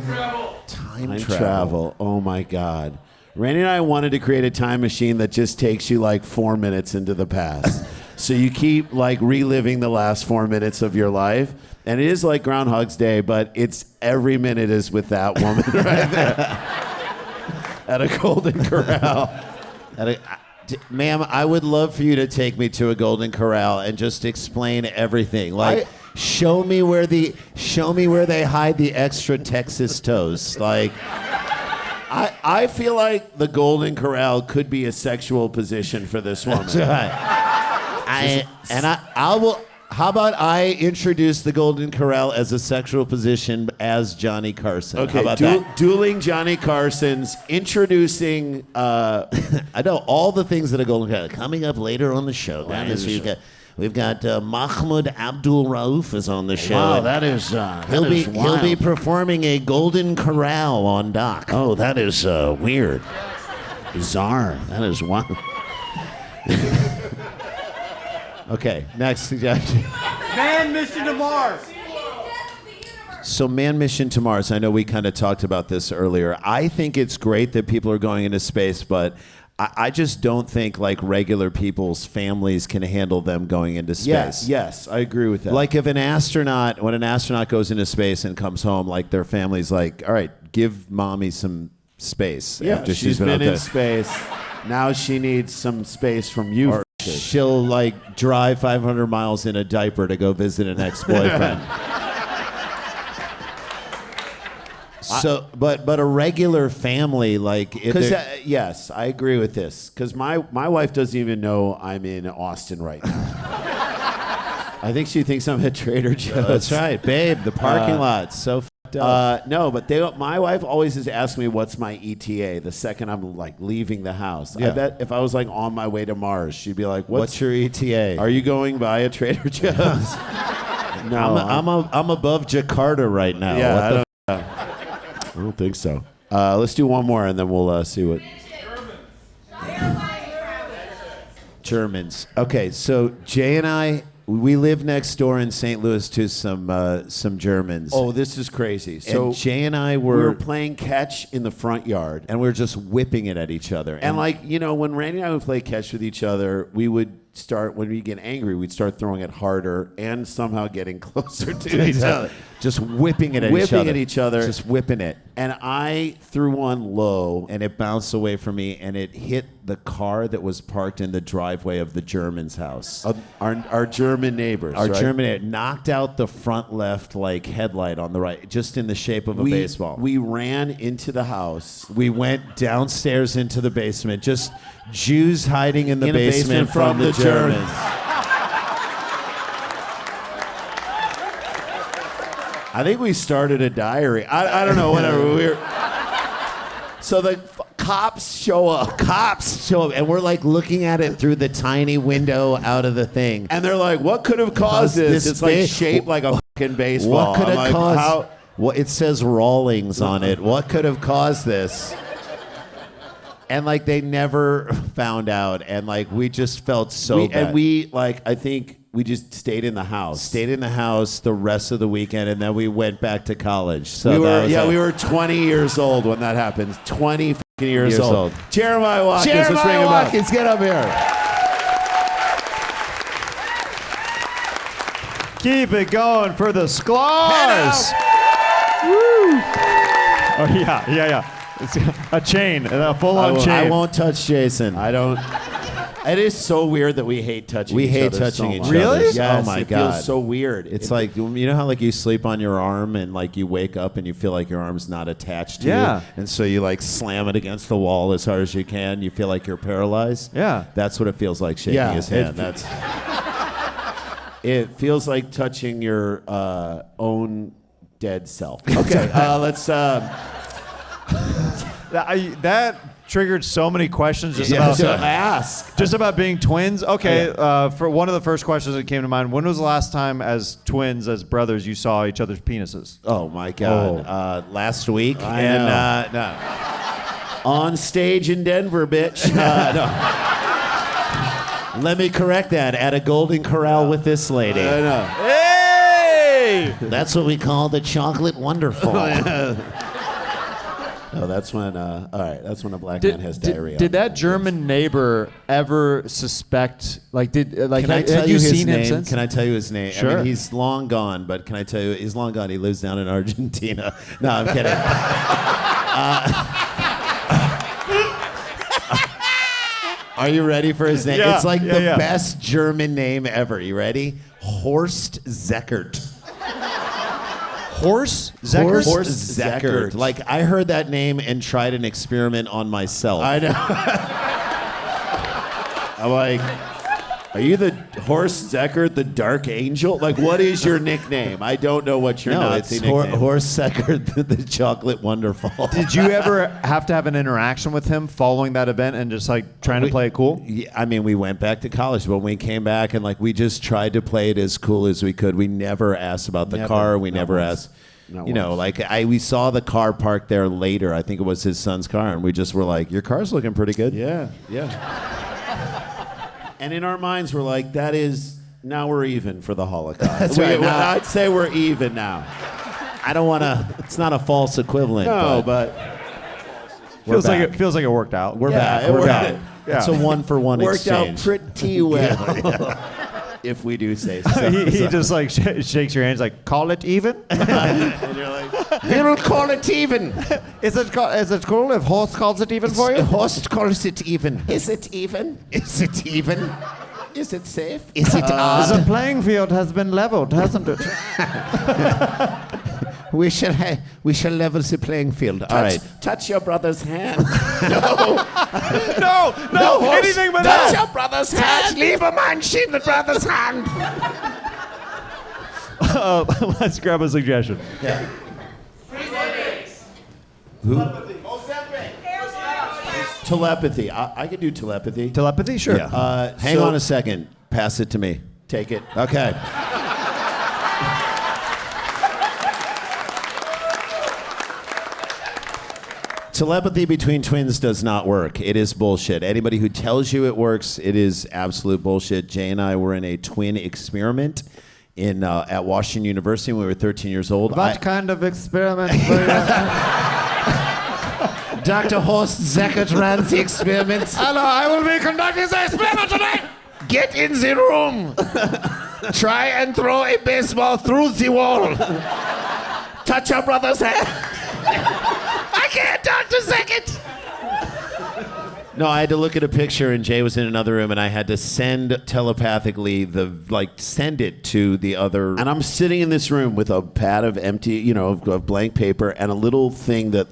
Time travel. Oh my God. Randy and I wanted to create a time machine that just takes you like 4 minutes into the past. So you keep like reliving the last 4 minutes of your life. And it is like Groundhog's Day, but it's every minute is with that woman right there. At a Golden Corral. Ma'am, I would love for you to take me to a Golden Corral and just explain everything. Like, show me where they hide the extra Texas toast. Like, I feel like the Golden Corral could be a sexual position for this woman. How about I introduce the Golden Corral as a sexual position as Johnny Carson? Okay, how about that? Dueling Johnny Carsons, introducing... I know all the things that are Golden Corral. Coming up later on the show, guys. We've got Mahmoud Abdul Rauf is on the show. Wow, that is He'll be performing a Golden Corral on Doc. Oh, that is weird. Bizarre. That is wild. Okay, next suggestion. Man mission to Mars. So Man Mission to Mars, I know we kind of talked about this earlier. I think it's great that people are going into space, but I just don't think like regular people's families can handle them going into space. Yes, I agree with that. Like if when an astronaut goes into space and comes home, like their family's like, all right, give mommy some space after she's been been out in there. space. Now she needs some space from you. Or she'll like drive 500 miles in a diaper to go visit an ex-boyfriend. So, but a regular family, like, yes, I agree with this. Because my wife doesn't even know I'm in Austin right now. I think she thinks I'm at Trader Joe's. That's right, babe. The parking lot's so fucked up. No, but my wife always has asked me what's my ETA the second I'm like leaving the house. Yeah. I bet if I was like on my way to Mars, she'd be like, What's your ETA? Are you going by a Trader Joe's? No, I'm above Jakarta right now. Yeah, I don't think so. Let's do one more and then we'll see what. Germans. Okay, so Jay and I, we live next door in St. Louis to some Germans. Oh, this is crazy. So and Jay and I we were playing catch in the front yard. and we were just whipping it at each other. And like, when Randy and I would play catch with each other, we would start, when we get angry, we'd start throwing it harder and somehow getting closer to each other. Just whipping it at each other. Whipping at each other. Just whipping it. And I threw one low. And it bounced away from me, and it hit the car that was parked in the driveway of the German's house. Our German neighbors. Our right? German, it knocked out the front left like headlight on the right, just in the shape of a baseball. We ran into the house. We went downstairs into the basement, just Jews hiding in the basement from the Germans. I think we started a diary. I don't know, whatever. So the cops show up. And we're like looking at it through the tiny window out of the thing. And they're like, what could have caused this? It's like shaped like a fucking baseball. What could have caused? How? Well, it says Rawlings on it. What could have caused this? And like they never found out, and like we just felt so bad. And we like, I think we just stayed in the house. Stayed in the house the rest of the weekend, and then we went back to college. So we were 20 years old when that happened. 20 fucking years old. Jeremiah Watkins. Jeremiah Watkins, get up here. Keep it going for the Sklars. Woo! Oh yeah. It's a chain, a full-on chain. I won't touch Jason. I don't. It is so weird that we hate touching each other. We hate touching so each much. other. Really? Yes, Yes, oh my it God. feels so weird. It's like, you know how like you sleep on your arm and like you wake up and you feel like your arm's not attached to Yeah. you. And so you like slam it against the wall as hard as you can. You feel like you're paralyzed. Yeah. That's what it feels like shaking his hand. It feels like touching your own dead self. Okay, let's. That triggered so many questions just about being twins. Okay, for one of the first questions that came to mind, when was the last time as twins, as brothers, you saw each other's penises? Oh my God. Last week. No. On stage in Denver, bitch. No. Let me correct that. At a Golden Corral with this lady. I know. Hey! That's what we call the chocolate wonderful. No, that's when. All right, that's when a black man has diarrhea. Did that German neighbor ever suspect? Like, Can I tell had you you his seen him name? since? Can I tell you his name? I Sure. mean, he's long gone, but can I tell you, he's long gone. He lives down in Argentina. No, I'm kidding. Are you ready for his name? Yeah, It's like the yeah. best German name ever. You ready? Horst Zeckert. Horst Zeckert? Horst Zeckert. Like, I heard that name and tried an experiment on myself. I know. I'm like, are you the Horst Zeckert, the Dark Angel? Like, what is your nickname? I don't know what your Nazi it's nickname. Horst Zeckert, the chocolate wonderful. Did you ever have to have an interaction with him following that event and just like trying to play it cool? Yeah, I mean, we went back to college, but we came back and like we just tried to play it as cool as we could. We never asked about the car. We never asked. You know, like we saw the car parked there later. I think it was his son's car, and we just were like, "Your car's looking pretty good." Yeah. And in our minds, we're like, that is, now we're even for the Holocaust. That's right. I'd say we're even now. I don't want to. It's not a false equivalent. No, but feels like it worked out. we're Yeah, back. it We're worked back. out. It's a 1-for-1 worked out exchange. pretty well. If we do say so. he just like shakes your hands like, call it even. And you're like, we'll call it even. Is it cool if Horst calls it even for you? Horst calls it even. Is it even? Is it even? Is it safe? Is it The odd? playing field has been leveled, hasn't it? We shall level the playing field. All right. Touch your brother's hand. No, Horst, anything but touch that. your brother's hand. Lieber Mann, schieb the brother's hand. Let's grab a suggestion. Telepathy. I could do telepathy. Telepathy, sure. Hang on a second. Pass it to me. Take it. Okay. Telepathy between twins does not work. It is bullshit. Anybody who tells you it works, it is absolute bullshit. Jay and I were in a twin experiment at Washington University when we were 13 years old. What kind of experiment? Dr. Horst Zeckert ran the experiment. Hello, I will be conducting the experiment today. Get in the room. Try and throw a baseball through the wall. Touch your brother's hand. I can't, Dr. Zeckert. No, I had to look at a picture, and Jay was in another room, and I had to send telepathically send it to the other. And I'm sitting in this room with a pad of empty, of blank paper and a little thing that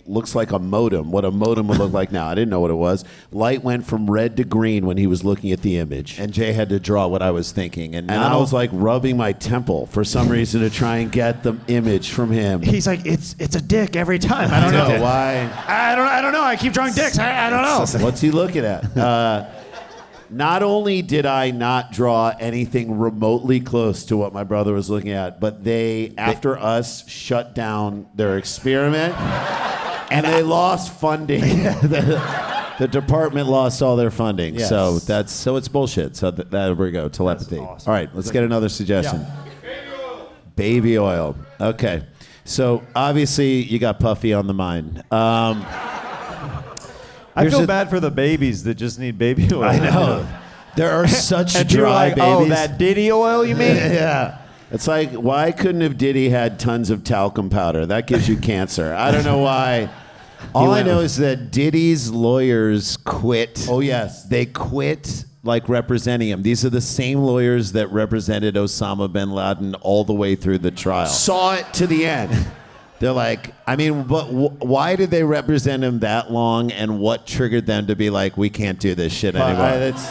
looks like a modem. What a modem would look like now. I didn't know what it was. Light went from red to green when he was looking at the image. And Jay had to draw what I was thinking, and I was like rubbing my temple for some reason to try and get the image from him. He's like, it's a dick every time. I don't know why. I don't know. I keep drawing dicks. I don't know. What's he looking at? Not only did I not draw anything remotely close to what my brother was looking at, but they after us, shut down their experiment, and they lost funding. the department lost all their funding. Yes. So it's bullshit. So there we go. Telepathy. Awesome. All right, let's get another suggestion. Baby oil. Okay. So obviously you got Puffy on the mind. I feel bad for the babies that just need baby oil. I know. There are such And you're dry like, babies. oh, that Diddy oil, you mean? Yeah. It's like, why couldn't have Diddy had tons of talcum powder? That gives you cancer. I don't know why. All I know is that Diddy's lawyers quit. Oh, yes. They quit representing him. These are the same lawyers that represented Osama bin Laden all the way through the trial. Saw it to the end. They're like, I mean, but why did they represent him that long, and what triggered them to be like, we can't do this shit anymore? That's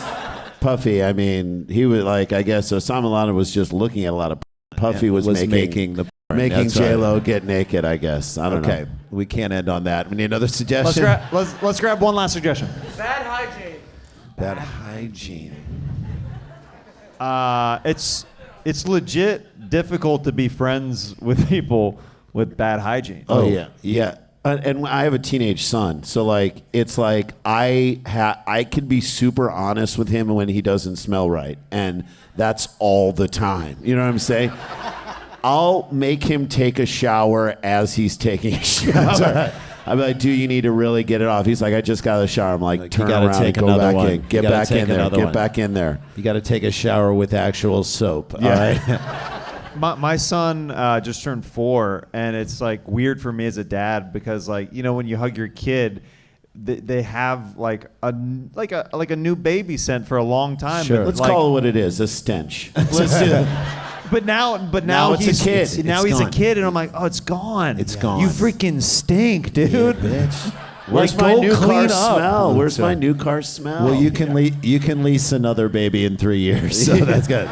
Puffy. I mean, he was like, I guess Osama bin Laden was just looking at a lot of. Puffy was making That's J-Lo right. get naked, I guess. I don't know. Okay, we can't end on that. We need another suggestion. Let's grab one last suggestion. Bad hygiene. Bad hygiene. It's legit difficult to be friends with people with bad hygiene. Oh yeah. And I have a teenage son, so like it's like I can be super honest with him when he doesn't smell right, and that's all the time. You know what I'm saying? I'll make him take a shower as he's taking a shower. I'm like, dude, you need to really get it off. He's like, I just got a shower. I'm like, turn gotta around take and go another back one. in. You Get gotta back take in there. another Get one. back in there. You got to take a shower with actual soap. Yeah. All right. My son just turned 4, and it's like weird for me as a dad because when you hug your kid, they have like a new baby scent for a long time. Sure. Let's call it what it is, a stench. Let's do that. But now it's he's a kid. Now It's he's a gone. kid, and I'm like, oh, it's gone. It's gone. You freaking stink, dude. Bitch. Where's Like, my go new car clean up. smell? Where's my new car smell? Well, you can lease another baby in 3 years. So that's good.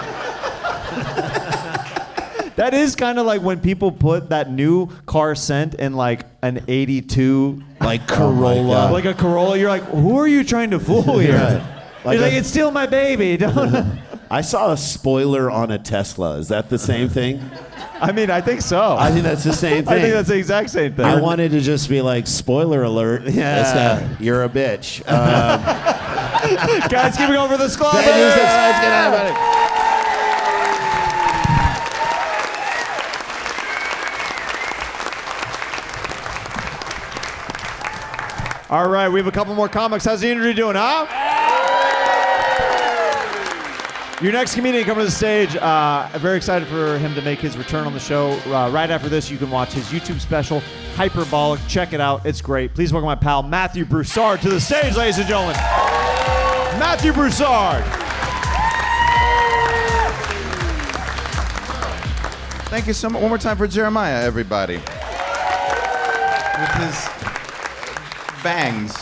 That is kind of like when people put that new car scent in like an 82 Like Oh my Corolla. God. like a Corolla. You're like, who are you trying to fool here? Like You're like, a- it's still my baby. Don't. I saw a spoiler on a Tesla. Is that the same thing? I mean, I think so. I think that's the same thing. I think that's the exact same thing. I wanted to just be like, spoiler alert. Yeah, you're a bitch. Guys, keep it going for the Sklar Bros. Let's get out of it. All right, we have a couple more comics. How's the interview doing, huh? Your next comedian coming to the stage. I'm very excited for him to make his return on the show. Right after this, you can watch his YouTube special, Hyperbolic. Check it out. It's great. Please welcome my pal, Matthew Broussard, to the stage, ladies and gentlemen. Matthew Broussard. Thank you so much. One more time for Jeremiah, everybody. With his bangs.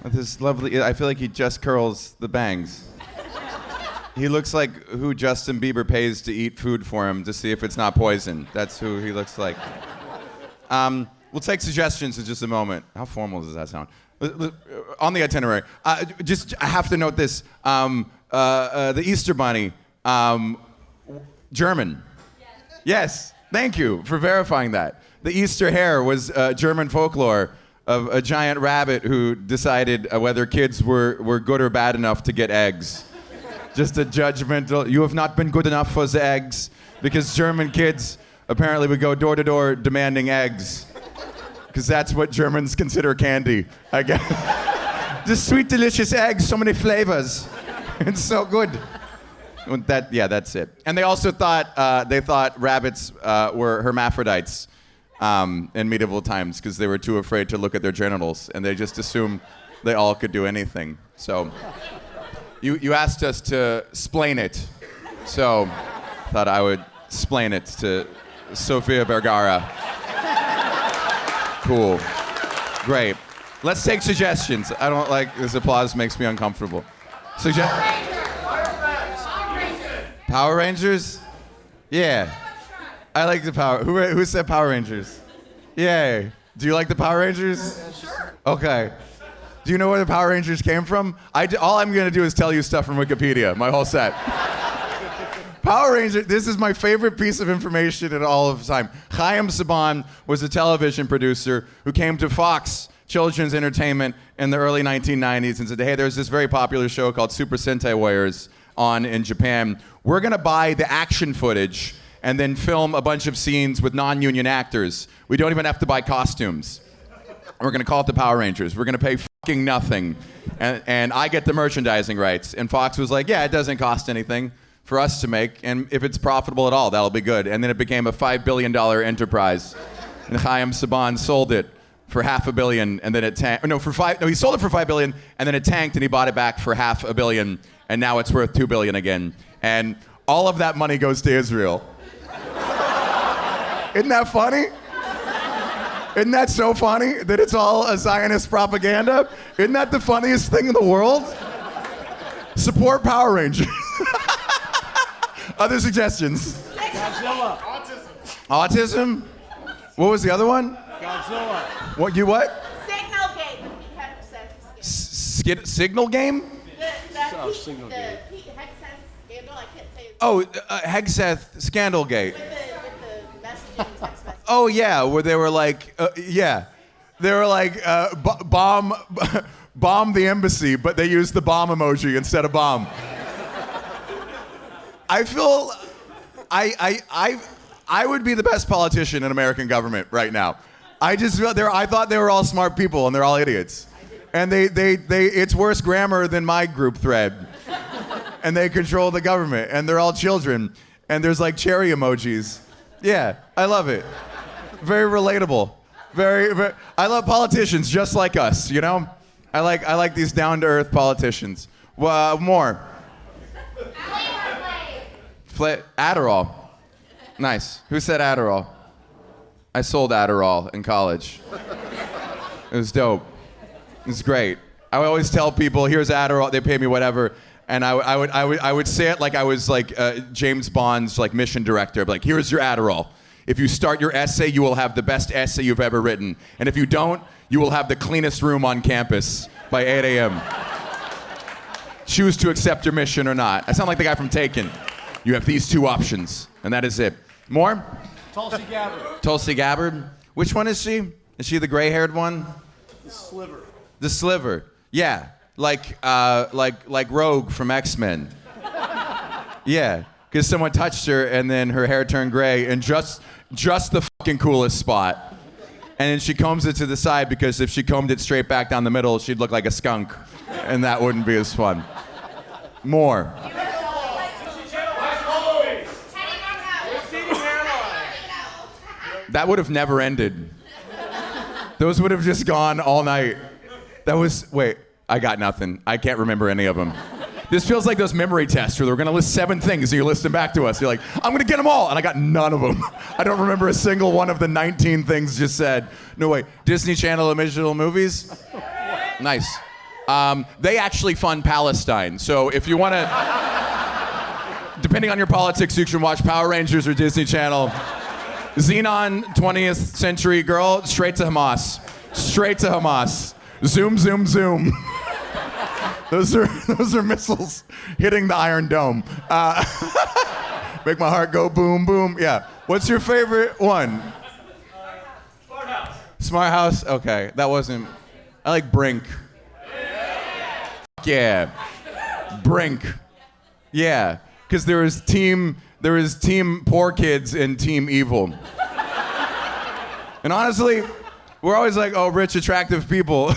With his lovely, I feel like he just curls the bangs. He looks like who Justin Bieber pays to eat food for him to see if it's not poison. That's who he looks like. We'll take suggestions in just a moment. How formal does that sound? On the itinerary. I have to note this. The Easter Bunny, German. Yes, thank you for verifying that. The Easter hare was German folklore of a giant rabbit who decided whether kids were good or bad enough to get eggs. Just a judgmental, you have not been good enough for the eggs, because German kids apparently would go door to door demanding eggs. Because that's what Germans consider candy, I guess. Just sweet, delicious eggs, so many flavors. It's so good. That's it. And they also thought rabbits were hermaphrodites in medieval times because they were too afraid to look at their genitals, and they just assumed they all could do anything. So you asked us to splain it, so thought I would splain it to Sofia Vergara. Cool. Great. Let's take suggestions. I don't like this applause, makes me uncomfortable. Power Rangers? Yeah. I like the Power. Who said Power Rangers? Yay. Do you like the Power Rangers? Sure. Okay. Do you know where the Power Rangers came from? All I'm going to do is tell you stuff from Wikipedia, my whole set. Power Rangers, this is my favorite piece of information in all of time. Chaim Saban was a television producer who came to Fox Children's Entertainment in the early 1990s and said, hey, there's this very popular show called Super Sentai Warriors on in Japan. We're going to buy the action footage and then film a bunch of scenes with non-union actors. We don't even have to buy costumes. We're going to call it the Power Rangers. We're going to pay fucking nothing. And I get the merchandising rights. And Fox was like, yeah, it doesn't cost anything for us to make. And if it's profitable at all, that'll be good. And then it became a $5 billion enterprise. And Chaim Saban sold it for $500 million, and then it tanked. He sold it for $5 billion, and then it tanked, and he bought it back for $500 million, and now it's worth $2 billion again. And all of that money goes to Israel. Isn't that funny? Isn't that so funny that it's all a Zionist propaganda? Isn't that the funniest thing in the world? Support Power Rangers. Other suggestions? Godzilla. Autism? What was the other one? Godzilla. What? Signal game. Signal game? Signal game. Scandal, I can't say it. Oh, Hegseth Scandalgate. With the messaging text message. Oh yeah, where they were like, they were like, bomb the embassy, but they used the bomb emoji instead of bomb. I feel, I would be the best politician in American government right now. I thought they were all smart people and they're all idiots. And it's worse grammar than my group thread. And they control the government and they're all children. And there's like cherry emojis. Yeah, I love it. Very relatable. Very, I love politicians just like us, you know? I like these down-to-earth politicians. More. Adderall. Nice. Who said Adderall? I sold Adderall in college. It was dope. It was great. I would always tell people, here's Adderall, they pay me whatever. And I would say it like I was like James Bond's like mission director. I'd be like, here's your Adderall. If you start your essay, you will have the best essay you've ever written. And if you don't, you will have the cleanest room on campus by 8 a.m. Choose to accept your mission or not. I sound like the guy from Taken. You have these two options, and that is it. More? Tulsi Gabbard. Tulsi Gabbard. Which one is she? Is she the gray-haired one? The Sliver. The Sliver. Yeah, like Rogue from X-Men. Yeah, because someone touched her, and then her hair turned gray, and just the fucking coolest spot. And then she combs it to the side because if she combed it straight back down the middle, she'd look like a skunk. And that wouldn't be as fun. More. That would have never ended. Those would have just gone all night. Wait, I got nothing. I can't remember any of them. This feels like those memory tests where they're gonna list 7 things and you're listing back to us. You're like, I'm gonna get them all, and I got none of them. I don't remember a single one of the 19 things just said. No way. Disney Channel original movies? Nice. They actually fund Palestine, so if you wanna, depending on your politics, you can watch Power Rangers or Disney Channel. Xenon, 20th century girl, straight to Hamas. Straight to Hamas. Zoom, zoom, zoom. Those are missiles hitting the Iron Dome. Make my heart go boom, boom. Yeah. What's your favorite one? Smart House. Smart House? Okay. That wasn't. I like Brink. Yeah. Brink. Yeah. Because there was team poor kids and team evil. And honestly, we're always like, oh, rich, attractive people,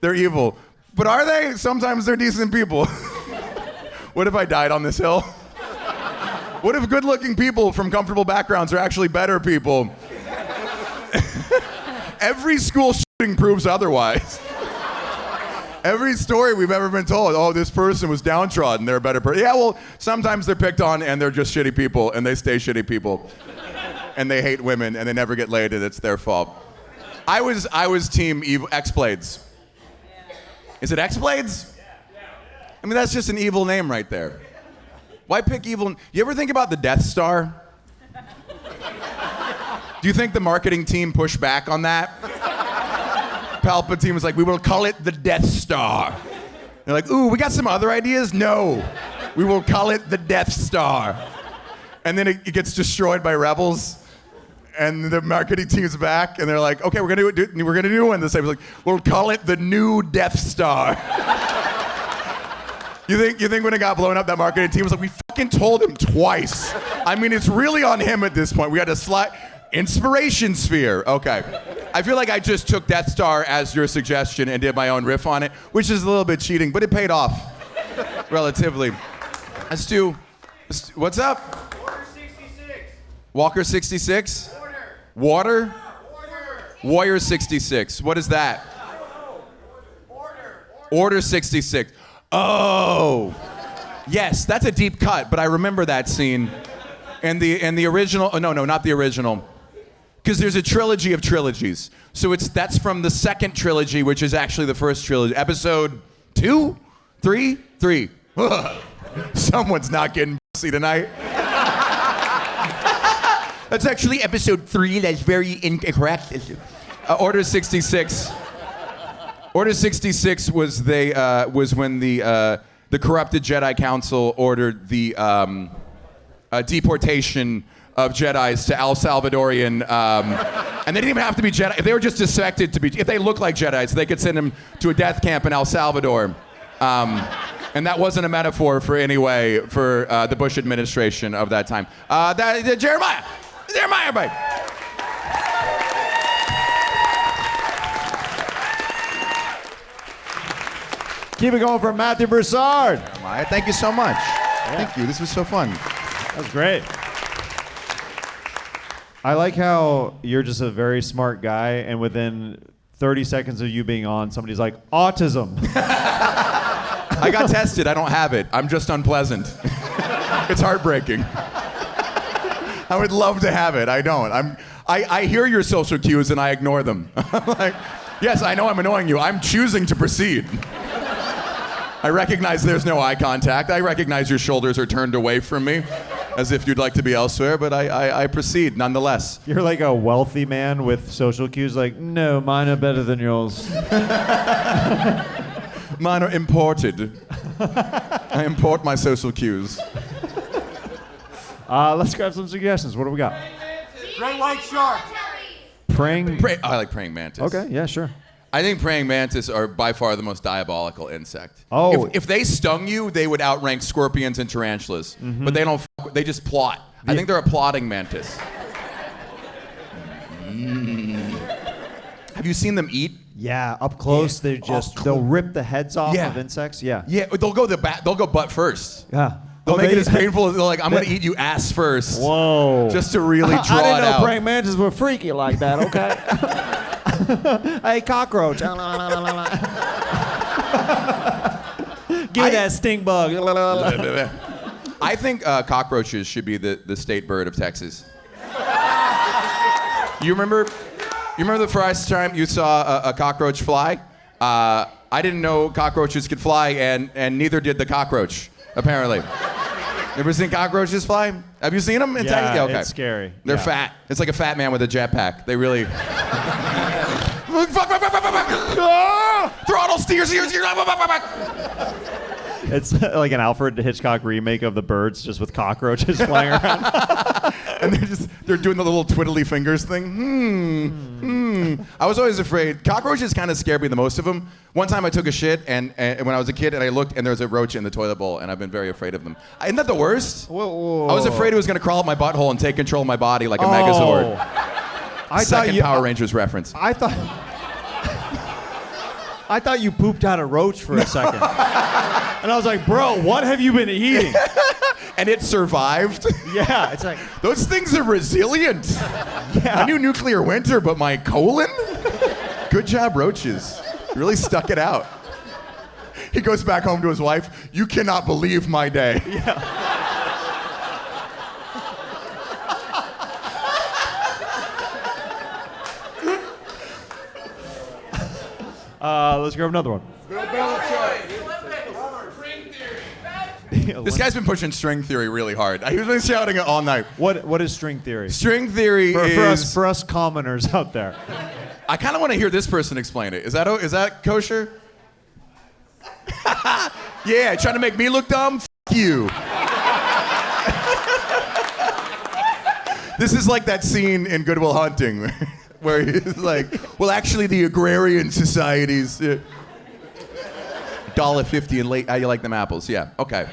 they're evil. But are they? Sometimes they're decent people. What if I died on this hill? What if good-looking people from comfortable backgrounds are actually better people? Every school shooting proves otherwise. Every story we've ever been told, oh, this person was downtrodden, they're a better person. Yeah, well, sometimes they're picked on and they're just shitty people and they stay shitty people. And they hate women and they never get laid and it's their fault. I was team evil, X-Blades. Is it X-Blades? I mean, that's just an evil name right there. Why pick evil? You ever think about the Death Star? Do you think the marketing team pushed back on that? Palpatine was like, we will call it the Death Star. They're like, ooh, we got some other ideas? No, we will call it the Death Star. And then it gets destroyed by rebels. And the marketing team's back, and they're like, okay, we're gonna do one this time. It's like, we'll call it the new Death Star. You think when it got blown up, that marketing team was like, we fucking told him twice. I mean, it's really on him at this point. We had to slide. Inspiration sphere. Okay. I feel like I just took Death Star as your suggestion and did my own riff on it, which is a little bit cheating, but it paid off relatively. Let's do, what's up? Order 66. Walker 66? Water? Warrior 66. What is that? Order 66. Oh. Yes, that's a deep cut, but I remember that scene. And the original, oh, no, not the original. Because there's a trilogy of trilogies. So that's from the second trilogy, which is actually the first trilogy. Episode 2? 3? Ugh. Someone's not getting pussy tonight. That's actually episode 3. That's very incorrect. Order 66. Order 66 was when the corrupted Jedi Council ordered the deportation of Jedis to El Salvadorian, and they didn't even have to be Jedi. If they were just suspected to be, if they looked like Jedis, they could send them to a death camp in El Salvador. And that wasn't a metaphor for the Bush administration of that time. Jeremiah, everybody. Keep it going for Matthew Broussard. Jeremiah, thank you so much. Yeah. Thank you. This was so fun. That was great. I like how you're just a very smart guy, and within 30 seconds of you being on, somebody's like, autism. I got tested. I don't have it. I'm just unpleasant. It's heartbreaking. I would love to have it. I don't. I hear your social cues and I ignore them. I'm like, yes, I know I'm annoying you. I'm choosing to proceed. I recognize there's no eye contact. I recognize your shoulders are turned away from me, as if you'd like to be elsewhere, but I proceed nonetheless. You're like a wealthy man with social cues, like, no, mine are better than yours. Mine are imported. I import my social cues. Let's grab some suggestions. What do we got? Great white shark. I like praying mantis. Okay, yeah, sure. I think praying mantis are by far the most diabolical insect. Oh. If they stung you, they would outrank scorpions and tarantulas. Mm-hmm. But they don't. They just plot. Yeah. I think they're a plotting mantis. Have you seen them eat? Yeah, up close, they'll rip the heads off Yeah. of insects. Yeah. Yeah, they'll go butt first. Yeah. They'll make it as painful as they're like, I'm gonna eat you ass first. Whoa. Just to really draw I didn't it know out. praying mantises were freaky like that, okay? Hey, cockroach. Give me that stink bug. I think cockroaches should be the state bird of Texas. You remember the first time you saw a cockroach fly? I didn't know cockroaches could fly, and neither did the cockroach, apparently. Ever seen cockroaches fly? Have you seen them in Texas? Yeah, Okay. it's scary. They're Yeah. fat. It's like a fat man with a jetpack. They really... Throttle, steer. It's like an Alfred Hitchcock remake of The Birds, just with cockroaches flying around. And they're doing the little twiddly fingers thing. I was always afraid. Cockroaches kind of scared me the most of them. One time I took a shit and when I was a kid and I looked and there was a roach in the toilet bowl and I've been very afraid of them. Isn't that the worst? Whoa. I was afraid it was going to crawl up my butthole and take control of my body like a Megazord. Second Power Rangers reference. I thought you pooped out a roach for a second. And I was like, bro, what have you been eating? And it survived? Yeah, it's like... Those things are resilient. Yeah. I knew nuclear winter, but my colon? Good job, roaches. You really stuck it out. He goes back home to his wife. You cannot believe my day. Yeah. Let's grab another one. Bill Belichick. This guy's been pushing string theory really hard. He's been shouting it all night. What is string theory? String theory is... For us commoners out there. I kind of want to hear this person explain it. Is that kosher? Yeah, trying to make me look dumb? F you. This is like that scene in Good Will Hunting where he's like, well, actually, the agrarian societies... $1.50 and late. How you like them apples? Yeah. Okay.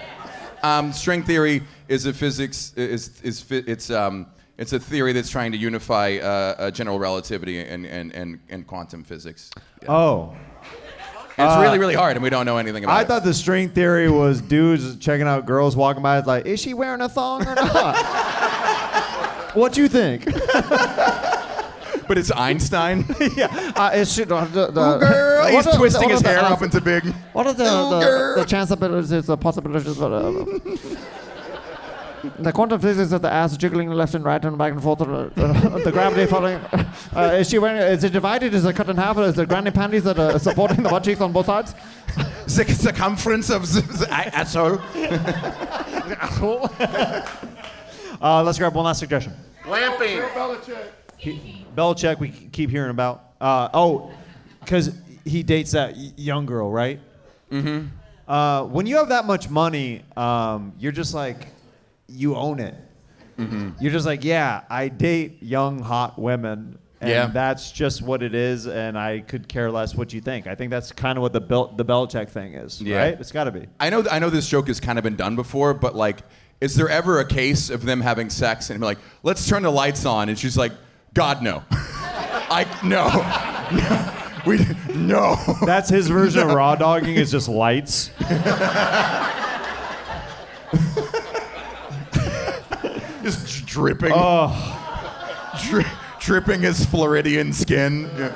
String theory is a physics. It's a theory that's trying to unify general relativity and quantum physics. Yeah. Oh. It's really, really hard, and we don't know anything about it. I thought the string theory was dudes checking out girls walking by. It's like, is she wearing a thong or not? What you think? But it's Einstein. Yeah. Is she, girl, he's twisting his hair up into big. What are the chance abilities, the possibilities? The quantum physics of the ass jiggling left and right and back and forth, the gravity following. Is she wearing? Is it divided? Is it cut in half? Is there granny panties that are supporting the butt cheeks on both sides? The circumference of the asshole. Let's grab one last suggestion. Lamping. Bill Belichick. Belichick, we keep hearing about. Because he dates that young girl, right? Mm-hmm. When you have that much money, you're just like, you own it. Mm-hmm. You're just like, yeah, I date young, hot women, and that's just what it is, and I could care less what you think. I think that's kind of what the Belichick thing is, right? It's got to be. I know this joke has kind of been done before, but like, is there ever a case of them having sex and be like, let's turn the lights on, and she's like, God, no. No. That's his version of raw dogging is just lights. Just dripping. Oh. Dripping his Floridian skin. Yeah.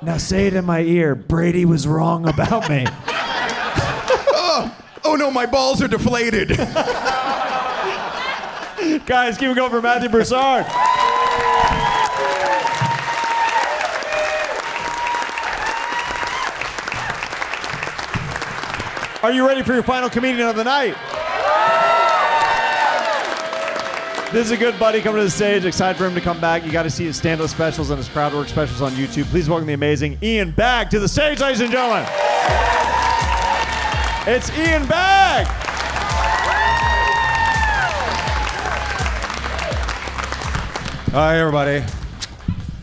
Now say it in my ear, Brady was wrong about me. Oh no, my balls are deflated. Guys, keep it going for Matthew Broussard. Are you ready for your final comedian of the night? This is a good buddy coming to the stage. Excited for him to come back. You got to see his stand-up specials and his crowd work specials on YouTube. Please welcome the amazing Ian Bagg to the stage, ladies and gentlemen. It's Ian Bagg. Hi, everybody.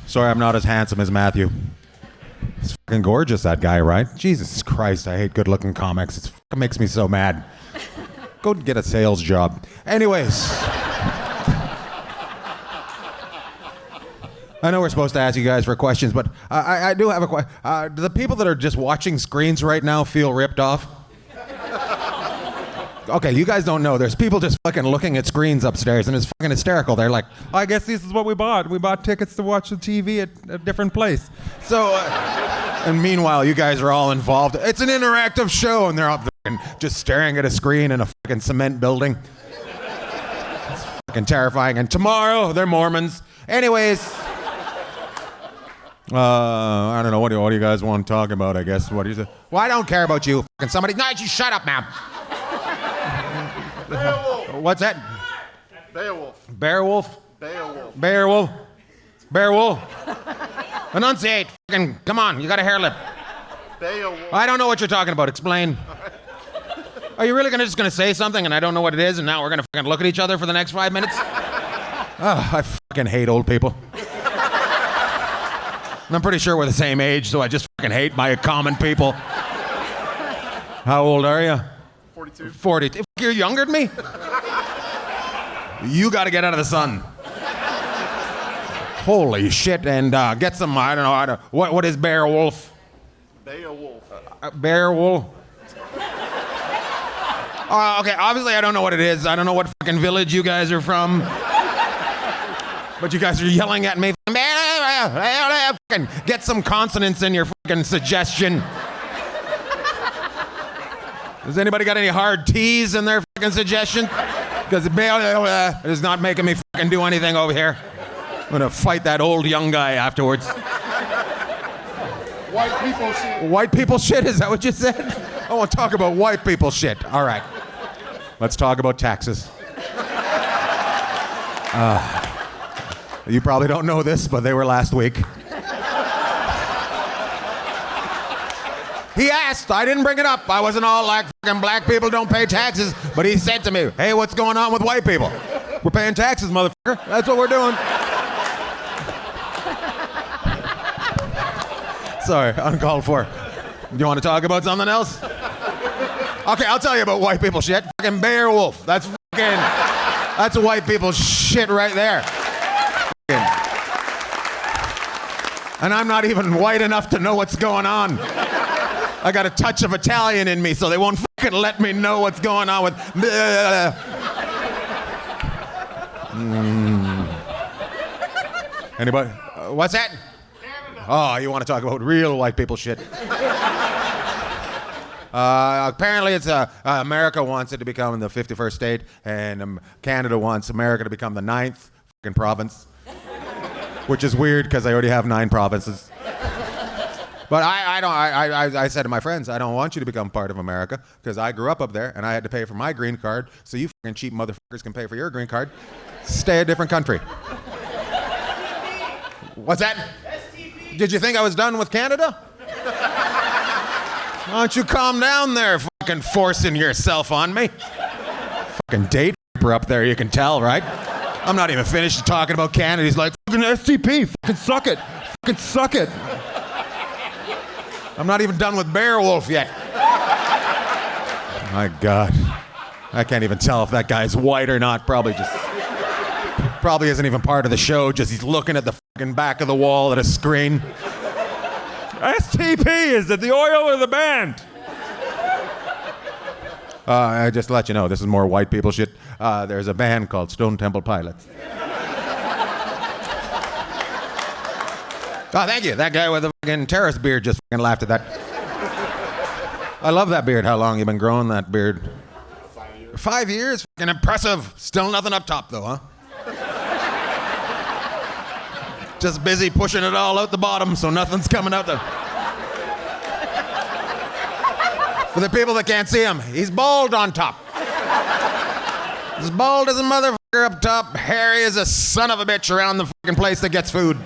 Sorry I'm not as handsome as Matthew. He's fucking gorgeous, that guy, right? Jesus Christ, I hate good-looking comics. It fucking makes me so mad. Go get a sales job. Anyways. I know we're supposed to ask you guys for questions, but I do have a question. Do the people that are just watching screens right now feel ripped off? Okay, you guys don't know. There's people just fucking looking at screens upstairs, and it's fucking hysterical. They're like, I guess this is what we bought. We bought tickets to watch the TV at a different place. So, and meanwhile, you guys are all involved. It's an interactive show, and they're up there just staring at a screen in a fucking cement building. It's fucking terrifying. And tomorrow, they're Mormons. Anyways, I don't know. What do you guys want to talk about, I guess? What do you say? Well, I don't care about you. Fucking somebody. No, you shut up, ma'am. Beowulf. What's that? Beowulf. Beowulf? Beowulf. Beowulf? Beowulf? Enunciate. Fucking, come on, you got a hair lip. Beowulf. I don't know what you're talking about. Explain. Are you really just gonna say something and I don't know what it is, and now we're gonna fucking look at each other for the next 5 minutes? Oh, I fucking hate old people. And I'm pretty sure we're the same age, so I just fucking hate my common people. How old are you? 42. 42. You're younger than me? You gotta get out of the sun. Holy shit, and get some, I don't know, what is Beowulf? Beowulf. Beowulf? Okay, obviously I don't know what it is. I don't know what fucking village you guys are from. But you guys are yelling at me. Get some consonants in your fucking suggestion. Has anybody got any hard T's in their fucking suggestion? Because it is not making me fucking do anything over here. I'm gonna fight that old young guy afterwards. White people shit. White people shit? Is that what you said? I want to talk about white people shit. All right. Let's talk about taxes. You probably don't know this, but they were last week. He asked, I didn't bring it up. I wasn't all like fucking black people don't pay taxes, but he said to me, hey, what's going on with white people? We're paying taxes, motherfucker. That's what we're doing. Sorry, uncalled for. You want to talk about something else? Okay, I'll tell you about white people shit. Fucking Beowulf. That's white people shit right there. And I'm not even white enough to know what's going on. I got a touch of Italian in me, so they won't fucking let me know what's going on with. Anybody? What's that? Oh, you want to talk about real white people shit? Apparently, it's America wants it to become the 51st state, and Canada wants America to become the 9th fucking province, which is weird because I already have 9 provinces. But I said to my friends, I don't want you to become part of America because I grew up there and I had to pay for my green card, so you fucking cheap motherfuckers can pay for your green card. Stay a different country. What's that? STP. Did you think I was done with Canada? Why don't you calm down there, fucking forcing yourself on me? Fucking date raper up there, you can tell, right? I'm not even finished talking about Canada. He's like, fucking STP, fucking suck it. Fucking suck it. I'm not even done with Beowulf yet. My God. I can't even tell if that guy's white or not. Probably isn't even part of the show. Just he's looking at the fucking back of the wall at a screen. STP, is it the oil or the band? I just to let you know, this is more white people shit. There's a band called Stone Temple Pilots. Oh, thank you. That guy with the fucking terrorist beard just fucking laughed at that. I love that beard. How long you been growing that beard? 5 years. 5 years? Fucking impressive. Still nothing up top though, huh? Just busy pushing it all out the bottom so nothing's coming out the... For the people that can't see him, he's bald on top. He's bald as a motherfucker up top, hairy as a son of a bitch around the fucking place that gets food.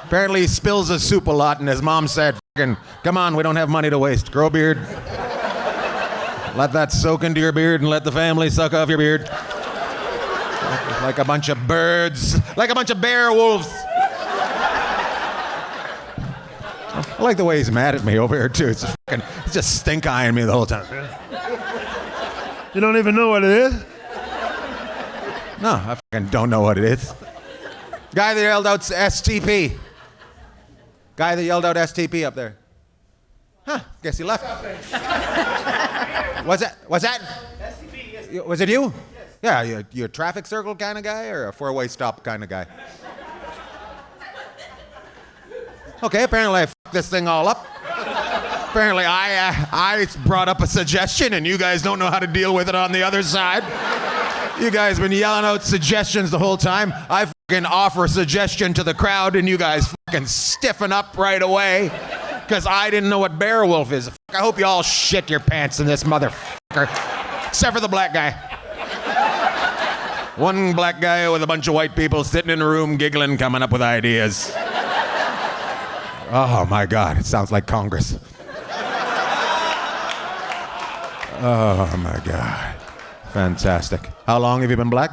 Apparently he spills his soup a lot, and his mom said, fucking, come on, we don't have money to waste. Grow a beard. Let that soak into your beard and let the family suck off your beard. Like a bunch of birds. Like a bunch of bear wolves. I like the way he's mad at me over here, too. He's just stink-eyeing me the whole time. You don't even know what it is? No, I fucking don't know what it is. Guy that yelled out STP. Guy that yelled out STP up there. Huh, guess he left. What's that? SCP, yes. Was it you? Yeah, you a traffic circle kind of guy or a four-way stop kind of guy? Okay, apparently I fucked this thing all up. Apparently I brought up a suggestion and you guys don't know how to deal with it on the other side. You guys been yelling out suggestions the whole time. I fucking offer a suggestion to the crowd and you guys fucking stiffen up right away because I didn't know what bear wolf is. I hope you all shit your pants in this motherfucker. Except for the black guy. One black guy with a bunch of white people sitting in a room giggling, coming up with ideas. Oh my God, it sounds like Congress. Oh my God. Fantastic. How long have you been black?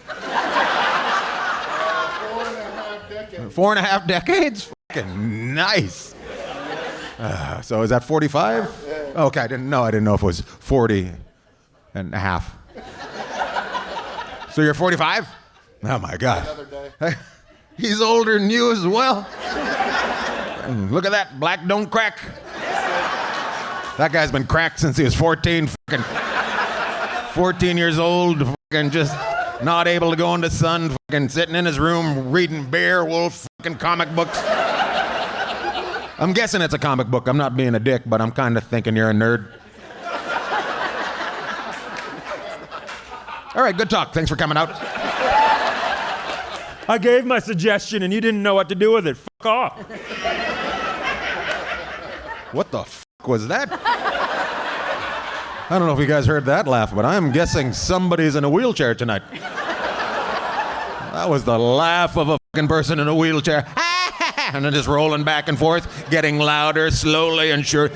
4.5 decades. 4.5 decades? Fucking nice. So is that 45? Okay, I didn't know if it was 40 and a half. So you're 45? Oh my God. Another day. He's older than you as well. Look at that, black don't crack. That guy's been cracked since he was 14. Fucking 14 years old, fucking just not able to go into the sun, fucking sitting in his room reading bear wolf fucking comic books. I'm guessing it's a comic book. I'm not being a dick, but I'm kind of thinking you're a nerd. All right, good talk. Thanks for coming out. I gave my suggestion and you didn't know what to do with it. Fuck off. What the fuck was that? I don't know if you guys heard that laugh, but I'm guessing somebody's in a wheelchair tonight. That was the laugh of a fucking person in a wheelchair. And then just rolling back and forth, getting louder, slowly and sure. Is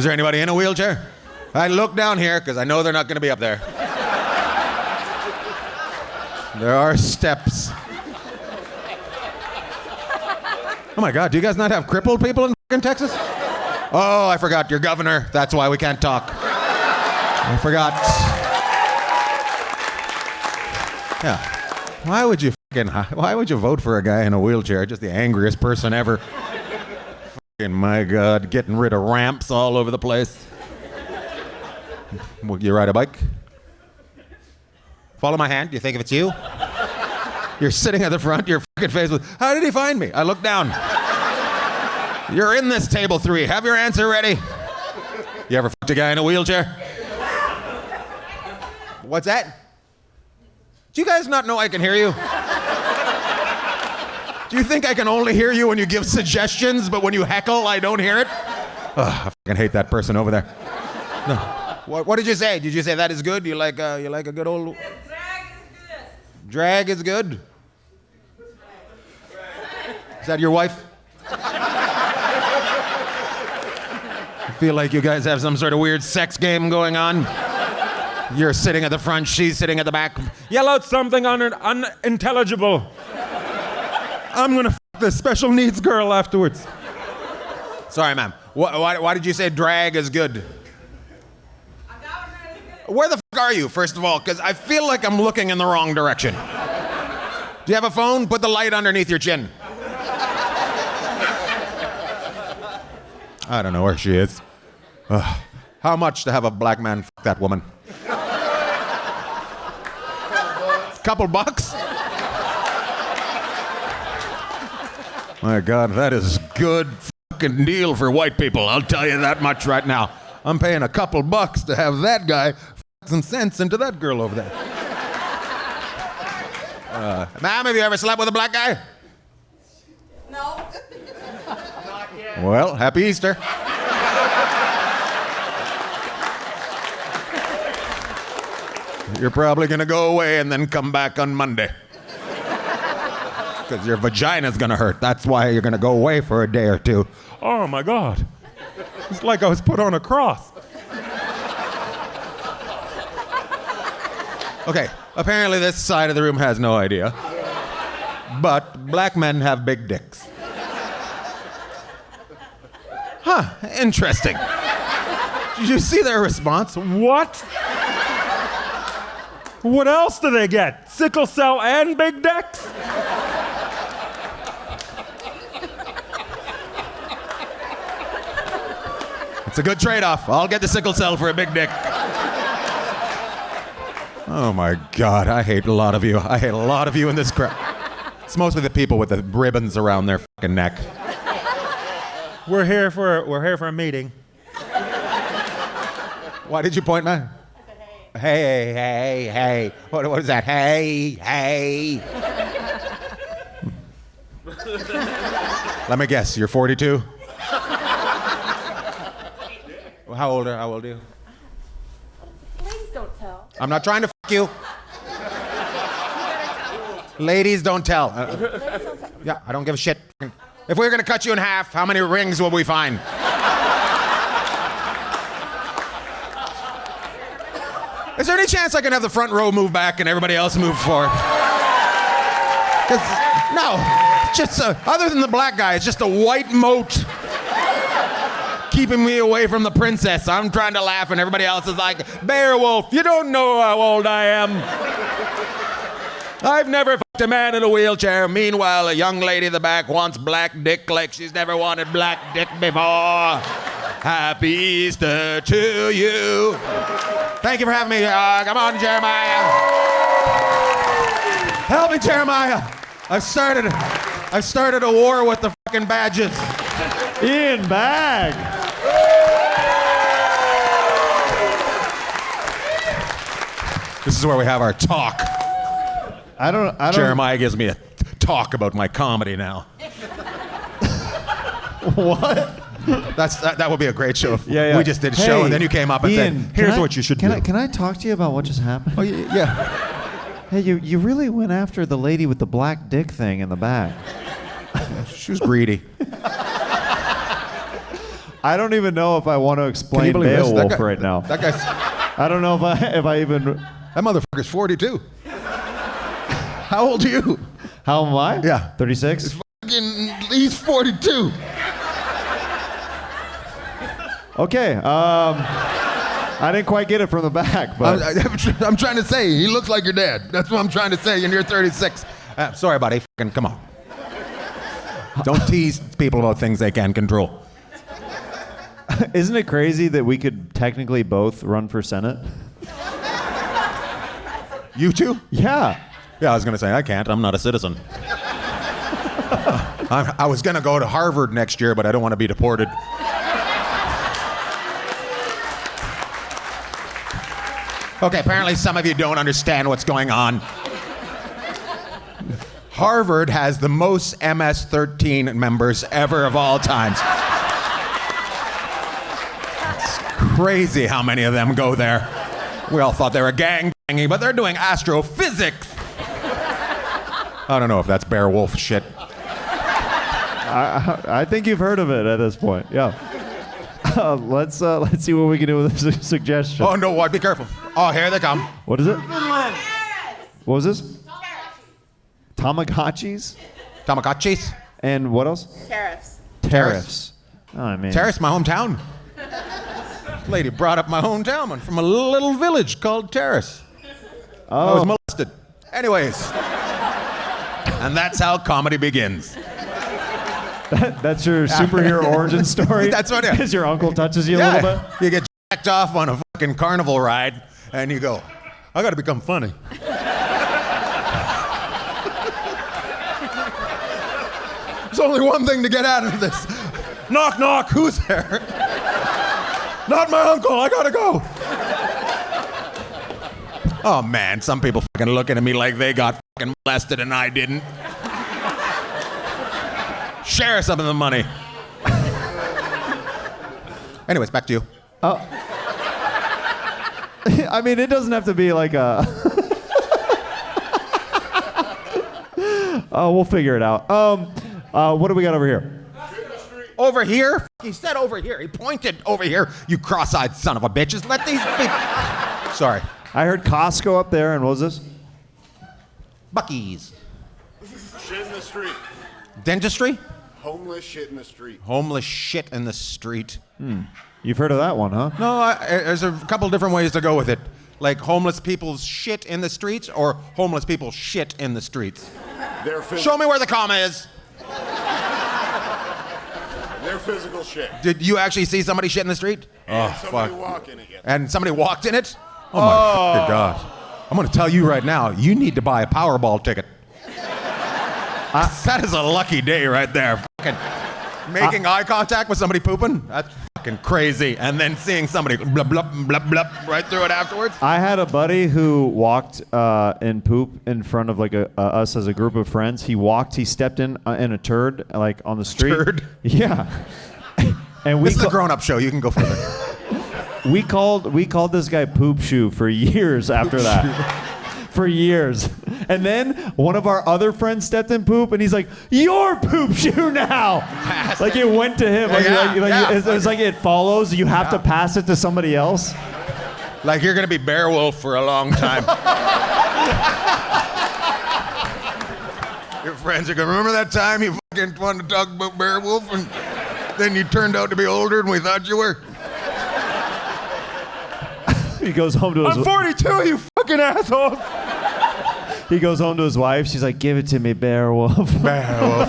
there anybody in a wheelchair? I look down here because I know they're not going to be up there. There are steps. Oh my God, do you guys not have crippled people in fucking Texas? Oh, I forgot, you're governor. That's why we can't talk. I forgot. Yeah. Why would you vote for a guy in a wheelchair? Just the angriest person ever. Fucking my God, getting rid of ramps all over the place. You ride a bike? Follow my hand. Do you think if it's you? You're sitting at the front, your fucking face with, how did he find me? I look down. You're in this table 3. Have your answer ready. You ever fucked a guy in a wheelchair? What's that? Do you guys not know I can hear you? Do you think I can only hear you when you give suggestions, but when you heckle, I don't hear it? I fucking hate that person over there. No. What did you say? Did you say that is good? You like a good old... Drag is good? Is that your wife? I feel like you guys have some sort of weird sex game going on. You're sitting at the front, she's sitting at the back. Yell out something unintelligible. I'm gonna f this special needs girl afterwards. Sorry, ma'am. Why did you say drag is good? Where the f are you, first of all? Because I feel like I'm looking in the wrong direction. Do you have a phone? Put the light underneath your chin. I don't know where she is. How much to have a black man f that woman? Couple bucks? My God, that is good fucking deal for white people. I'll tell you that much right now. I'm paying a couple bucks to have that guy f some sense into that girl over there. Ma'am, have you ever slept with a black guy? No. Well, happy Easter. You're probably gonna go away and then come back on Monday. Because your vagina's gonna hurt. That's why you're gonna go away for a day or two. Oh my God. It's like I was put on a cross. Okay, apparently this side of the room has no idea. But black men have big dicks. Huh, interesting. Did you see their response? What? What else do they get? Sickle cell and big dicks? It's a good trade-off. I'll get the sickle cell for a big dick. Oh my God, I hate a lot of you. I hate a lot of you in this crowd. It's mostly the people with the ribbons around their fucking neck. We're here for a meeting. Why did you point, man? Hey, hey, hey. What is that? Hey, hey. Let me guess, you're 42? How old are you? Please don't tell. I'm not trying to fuck you. Ladies don't tell. Yeah, I don't give a shit. If we were gonna cut you in half, how many rings will we find? Is there any chance I can have the front row move back and everybody else move forward? No, just other than the black guy, it's just a white moat keeping me away from the princess. I'm trying to laugh and everybody else is like, Beowulf, you don't know how old I am. I've never fucked a man in a wheelchair. Meanwhile, a young lady in the back wants black dick like she's never wanted black dick before. Happy Easter to you. Thank you for having me. Come on, Jeremiah. Help me, Jeremiah. I've started a war with the fucking badges. Ian Bagg. This is where we have our talk. I don't. Jeremiah gives me a talk about my comedy now. What? That would be a great show. Yeah. We just did a show and then you came up and Ian, said, "Here's what you should do." Can I talk to you about what just happened? Oh yeah. Hey, you really went after the lady with the black dick thing in the back. She was greedy. I don't even know if I want to explain believe this? Beowulf right now. That guy's. I don't know if I even. That motherfucker's 42. How old are you? How am I? Yeah. 36. He's 42. Okay. I didn't quite get it from the back, but I'm trying to say, he looks like your dad. That's what I'm trying to say, and you're 36. Sorry, buddy. Come on. Don't tease people about things they can't control. Isn't it crazy that we could technically both run for Senate? You two? Yeah. Yeah, I was going to say, I can't. I'm not a citizen. I was going to go to Harvard next year, but I don't want to be deported. Okay, apparently some of you don't understand what's going on. Harvard has the most MS-13 members ever of all times. It's crazy how many of them go there. We all thought they were gang-banging, but they're doing astrophysics. I don't know if that's Beowulf shit. I think you've heard of it at this point. Yeah. Let's see what we can do with this suggestion. Oh, no, be careful. Oh, here they come. What is it? What was this? Tamagotchis? Tamagotchis. And what else? Tariffs. Oh, man. Terrace, my hometown. Lady brought up my hometown. I'm from a little village called Terrace. Oh. I was molested. Anyways. And that's how comedy begins. That's your superhero origin story? That's what it is. Because your uncle touches you a little bit? You get jacked off on a fucking carnival ride, and you go, I gotta become funny. There's only one thing to get out of this. Knock, knock, who's there? Not my uncle, I gotta go. Oh man, some people fucking looking at me like they got fucking molested and I didn't. Share some of the money. Anyways, back to you. I mean, it doesn't have to be like a... we'll figure it out. What do we got over here? Over here? He said over here. He pointed over here. You cross-eyed son of a bitches. Let these people... Sorry. I heard Costco up there, and what was this? Buc-ee's. Shit in the street. Dentistry? Homeless shit in the street. Homeless shit in the street. You've heard of that one, huh? No, there's a couple different ways to go with it. Like homeless people's shit in the streets or homeless people shit in the streets? Show me where the comma is. Their physical shit. Did you actually see somebody shit in the street? And somebody walk in it. And somebody walked in it? Oh my fucking God. I'm going to tell you right now, you need to buy a Powerball ticket. That is a lucky day right there. Fucking making eye contact with somebody pooping? That's fucking crazy. And then seeing somebody blub, blub, blub, blub right through it afterwards? I had a buddy who walked in poop in front of like us as a group of friends. He stepped in a turd like on the street. Turd? Yeah. And this is a grown-up show. You can go further. We called this guy Poop Shoe for years after that. For years. And then one of our other friends stepped in poop and he's like, "You're Poop Shoe now." Like it went to him. It was like it follows. You have to pass it to somebody else. Like you're going to be Beowulf for a long time. Your friends are going to remember that time you fucking wanted to talk about Beowulf and then you turned out to be older than we thought you were? He goes home to his... I'm 42, you fucking asshole. He goes home to his wife. She's like, "Give it to me, Beowulf." Beowulf.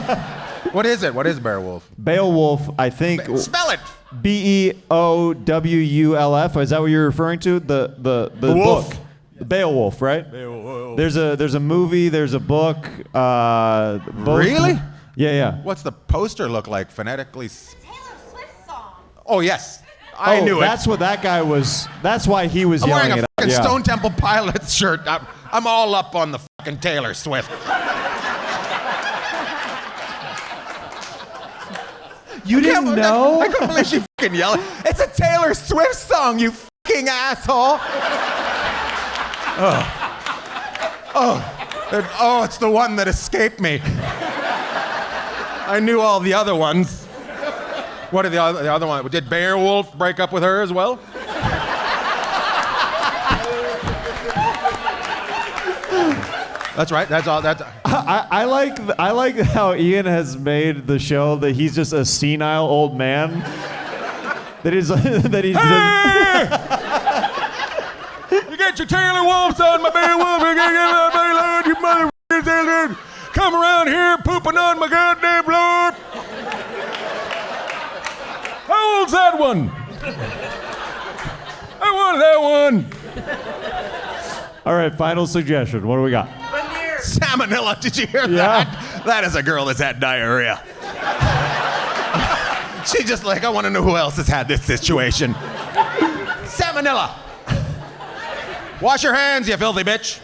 What is it? What is Beowulf? Beowulf, I think. Spell it. Beowulf. Is that what you're referring to? The wolf. book. Beowulf, right? Beowulf. There's a movie. There's a book. Really? Yeah. What's the poster look like phonetically? Taylor Swift song. Oh yes, I knew it. That's what that guy was. That's why he was I'm yelling wearing it a out. fucking Stone Temple Pilots shirt. I'm all up on the fucking Taylor Swift. You didn't know? I couldn't believe she fucking yelled. It's a Taylor Swift song, you fucking asshole. Oh, it's the one that escaped me. I knew all the other ones. What are the other one? Did Beowulf break up with her as well? That's right. That's all. I like how Ian has made the show that he's just a senile old man. That he's You get your Taylor Wolfs on my Beowulf. You get my Beowulf, you motherfucking Taylor. Come around here pooping on my goddamn floor. How old's that one? I want that one. All right, final suggestion. What do we got? Salmonella, did you hear that? That is a girl that's had diarrhea. She's just like, I want to know who else has had this situation. Salmonella. Wash your hands, you filthy bitch.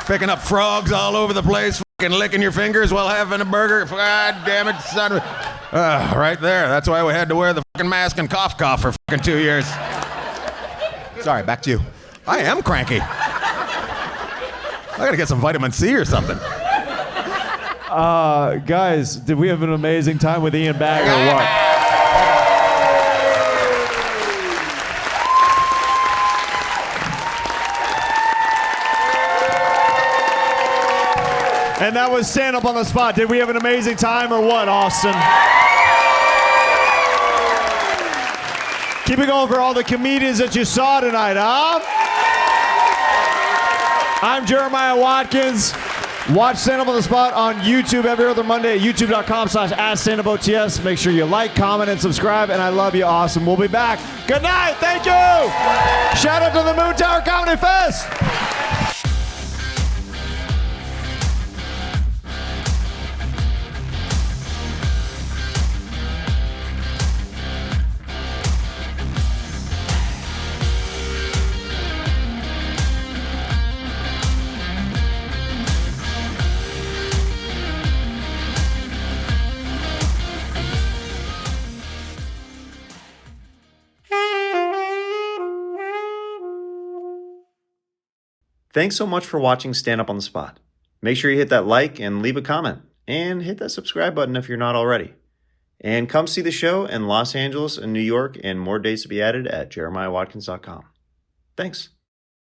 Picking up frogs all over the place, fucking licking your fingers while having a burger. God damn it, son of a... right there. That's why we had to wear the fucking mask and cough for fucking 2 years. Sorry, back to you. I am cranky. I gotta get some vitamin C or something. Guys, did we have an amazing time with Ian Bagg or what? And that was Stand Up on the Spot. Did we have an amazing time or what, Austin? Keep it going for all the comedians that you saw tonight, huh? I'm Jeremiah Watkins. Watch Stand Up on the Spot on YouTube every other Monday at youtube.com/AskStandUpOTS. Make sure you like, comment, and subscribe. And I love you, awesome. We'll be back. Good night. Thank you. Shout out to the Moon Tower Comedy Fest. Thanks so much for watching Stand Up on the Spot. Make sure you hit that like and leave a comment, and hit that subscribe button if you're not already. And come see the show in Los Angeles and New York, and more dates to be added at jeremiahwatkins.com. Thanks.